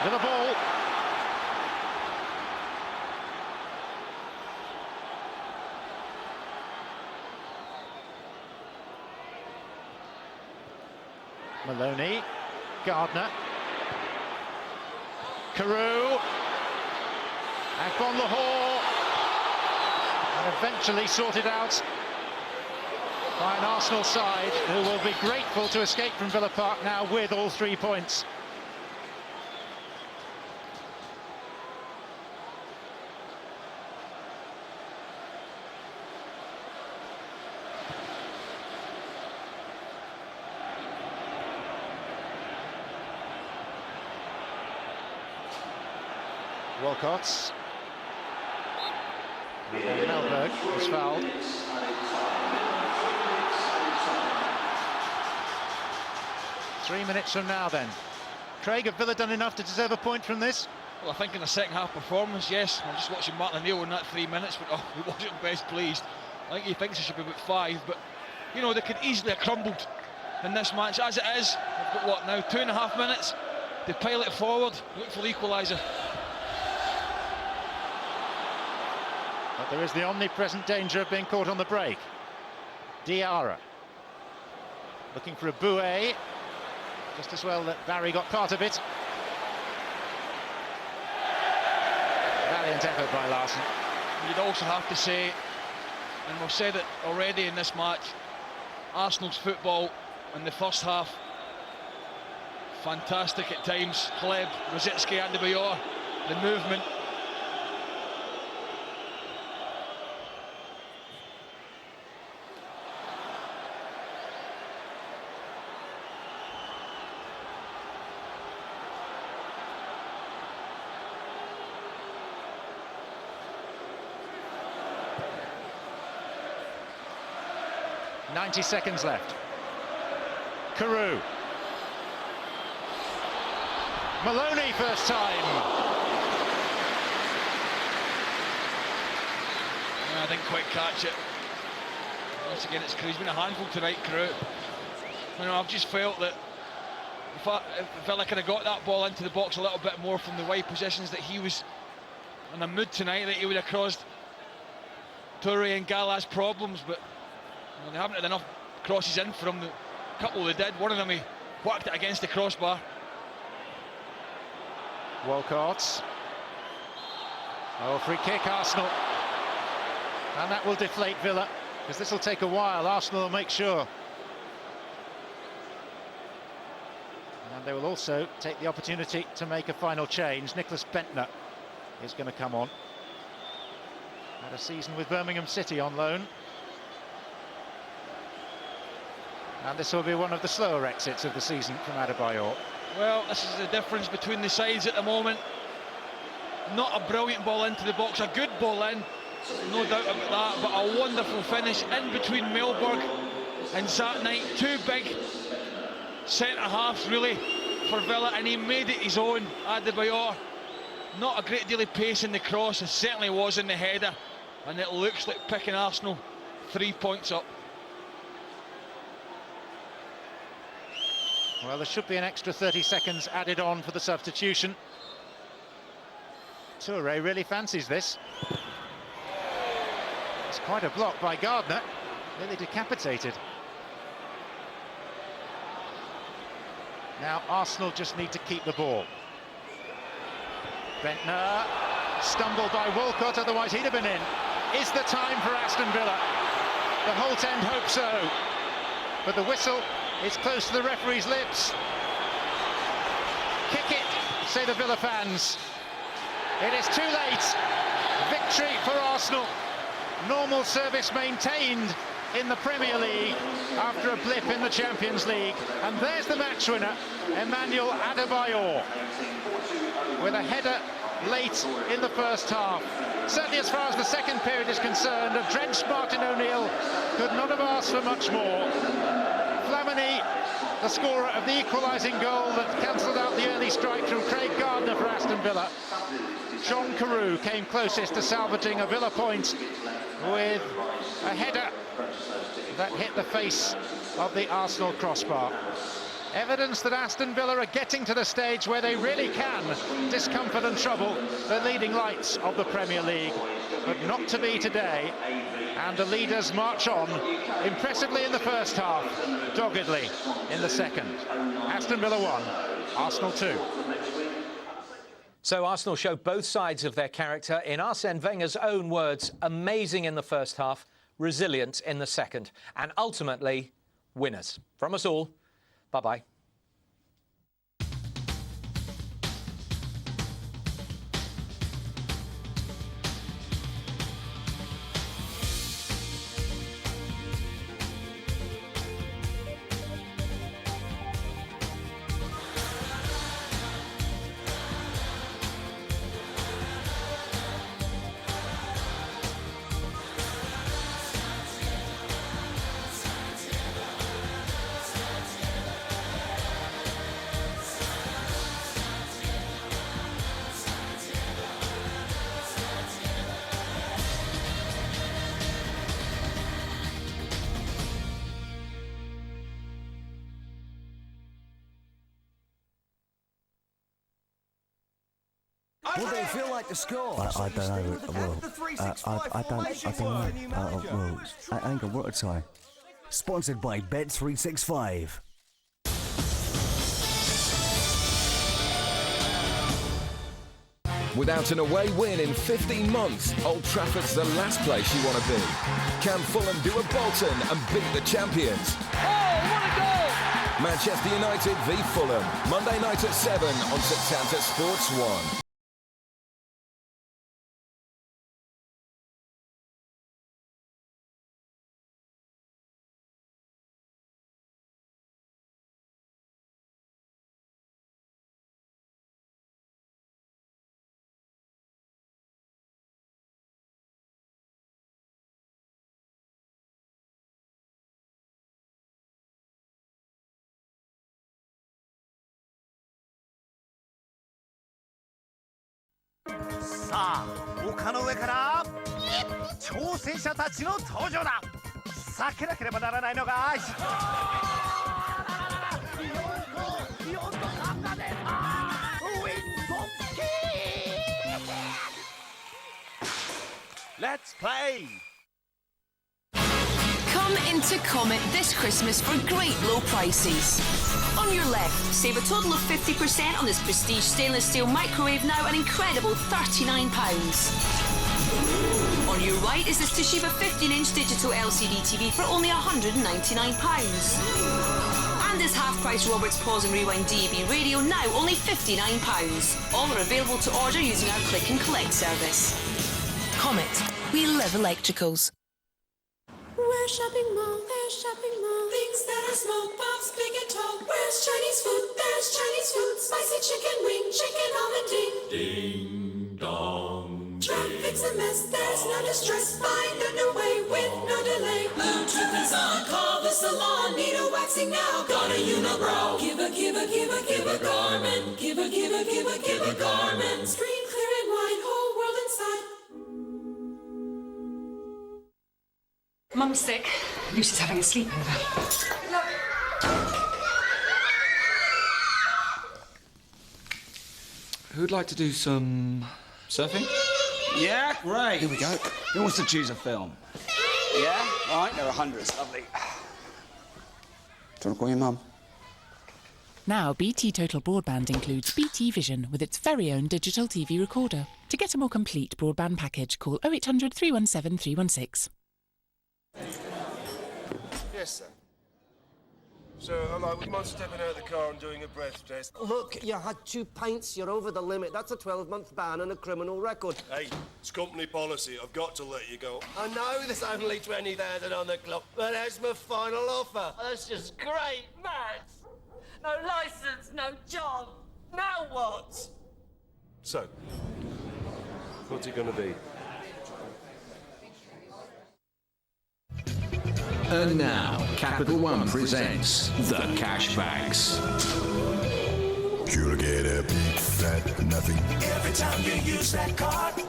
Speaker 3: With a ball. Maloney. Gardner. Carew. Akbon Lahore. And eventually sorted out by an Arsenal side who will be grateful to escape from Villa Park now with all 3 points. Walcott's. And then Melberg is fouled. Three minutes from now then. Craig, have Villa done enough to deserve a point from this?
Speaker 4: Well, I think in the second half performance, yes. I'm just watching Martin O'Neill in that 3 minutes, but he wasn't best pleased. I think he thinks it should be about 5, but you know, they could easily have crumbled in this match. As it is, they've got what now, 2.5 minutes? They pile it forward, look for the equaliser.
Speaker 3: But there is the omnipresent danger of being caught on the break. Diarra looking for a Bouet. Just as well that Barry got part of it. Valiant effort by Larson.
Speaker 4: You'd also have to say, and we've said it already in this match, Arsenal's football in the first half, fantastic at times. Hleb, Rosicki, Adebayor, the movement.
Speaker 3: .90 seconds left. Carew. Maloney first time.
Speaker 4: I didn't quite catch it. Once again, he's been a handful tonight, Carew. You know, I've just felt that if Villa could have got that ball into the box a little bit more from the wide positions, that he was in a mood tonight, that he would have caused Toure and Gallas problems, but they haven't had enough crosses in for him. The couple they did, one of them he whacked it against the crossbar.
Speaker 3: Walcott. Oh, free kick, Arsenal. And that will deflate Villa, because this will take a while. Arsenal will make sure. And they will also take the opportunity to make a final change. Nicholas Bentner is going to come on. Had a season with Birmingham City on loan. And this will be one of the slower exits of the season from Adebayor.
Speaker 4: Well, this is the difference between the sides at the moment. Not a brilliant ball into the box, a good ball in, no doubt about that, but a wonderful finish in between Melberg and Zatnight. Two big centre-halves, really, for Villa, and he made it his own, Adebayor. Not a great deal of pace in the cross, it certainly was in the header, and it looks like picking Arsenal 3 points up.
Speaker 3: Well, there should be an extra 30 seconds added on for the substitution. Toure really fancies this. It's quite a block by Gardner, nearly decapitated. Now Arsenal just need to keep the ball. Bentner, stumbled by Walcott, otherwise he'd have been in. Is the time for Aston Villa? The Holt End hope so, but the whistle is close to the referee's lips. Kick it, say the Villa fans. It is too late. Victory for Arsenal. Normal service maintained in the Premier League after a blip in the Champions League. And there's the match winner, Emmanuel Adebayor, with a header late in the first half. Certainly as far as the second period is concerned, a drenched Martin O'Neill could not have asked for much more. Flamini, the scorer of the equalising goal that cancelled out the early strike from Craig Gardner for Aston Villa. John Carew came closest to salvaging a Villa point with a header that hit the face of the Arsenal crossbar. Evidence that Aston Villa are getting to the stage where they really can discomfort and trouble the leading lights of the Premier League, but not to be today. And the leaders march on impressively in the first half, doggedly in the second. Aston Villa 1, Arsenal 2.
Speaker 7: So Arsenal show both sides of their character. In Arsene Wenger's own words, amazing in the first half, resilient in the second, and ultimately winners. From us all, bye-bye.
Speaker 8: What do you feel like to score?
Speaker 9: I don't know. Well, I don't know. Well, hang on, what a time. Sponsored by Bet365.
Speaker 1: Without an away win in 15 months, Old Trafford's the last place you want to be. Can Fulham do a Bolton and beat the champions?
Speaker 21: Oh, what a goal!
Speaker 1: Manchester United v Fulham, Monday night at 7 on Setanta Sports 1.
Speaker 11: さあ丘の上から挑戦者たちの登場だ。避けなければならないのがLet's play!
Speaker 15: Come into Comet this Christmas for great low prices. On your left, save a total of 50% on this prestige stainless steel microwave, now an incredible £39. On your right is this Toshiba 15-inch digital LCD TV for only £199. And this half-price Roberts Pause and Rewind DAB radio, now only £59. All are available to order using our click and collect service. Comet, we love electricals.
Speaker 25: Where's shopping mall? There's shopping mall. Things that are small, pops, big and tall. Where's Chinese food? There's Chinese food. Spicy chicken wing, chicken almond ding. Ding dong. Traffic's a mess, there's no distress. Find a new way with no delay. Bluetooth is on, call the salon. Need a waxing now, got a unibrow. Give a garment. Give a garment. Screen clear and wide, whole world inside.
Speaker 10: Mum's sick. Lucy's having a sleepover.
Speaker 26: Who'd like to do some surfing?
Speaker 27: Yeah, great. Here we go. Who wants to choose a film? Yeah? All right, there are hundreds. Lovely. Do you want to call your mum?
Speaker 12: Now BT Total Broadband includes BT Vision with its very own digital TV recorder. To get a more complete broadband package, call 0800 317 316.
Speaker 28: Yes, sir. So, would you mind stepping out of the car and doing a breath test?
Speaker 29: Look, you had 2 pints, you're over the limit. That's a 12-month ban and a criminal record.
Speaker 28: Hey, it's company policy. I've got to let you go.
Speaker 29: I know there's only 20,000 on the clock, but that's my final offer.
Speaker 30: That's just great, Max. No licence, no job. Now what?
Speaker 28: So, what's it gonna be?
Speaker 14: And now, Capital One presents the Cashbacks.
Speaker 16: You'll get a big fat nothing.
Speaker 21: Every time you use that card.
Speaker 31: Do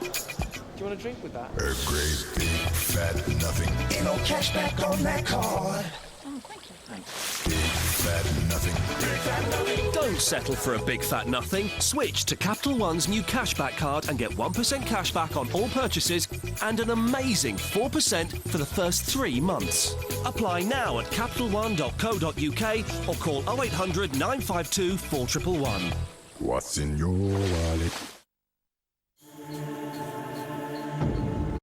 Speaker 31: you want a drink with that?
Speaker 16: A great big fat nothing.
Speaker 21: Ain't no cashback on that card.
Speaker 31: Oh, thank you. Thanks.
Speaker 16: Big fat nothing.
Speaker 21: Big fat nothing.
Speaker 18: Don't settle for a big fat nothing. Switch to Capital One's new cashback card and get 1% cashback on all purchases and an amazing 4% for the first 3 months. Apply now at capitalone.co.uk or call 0800 952 4111.
Speaker 16: What's in your wallet?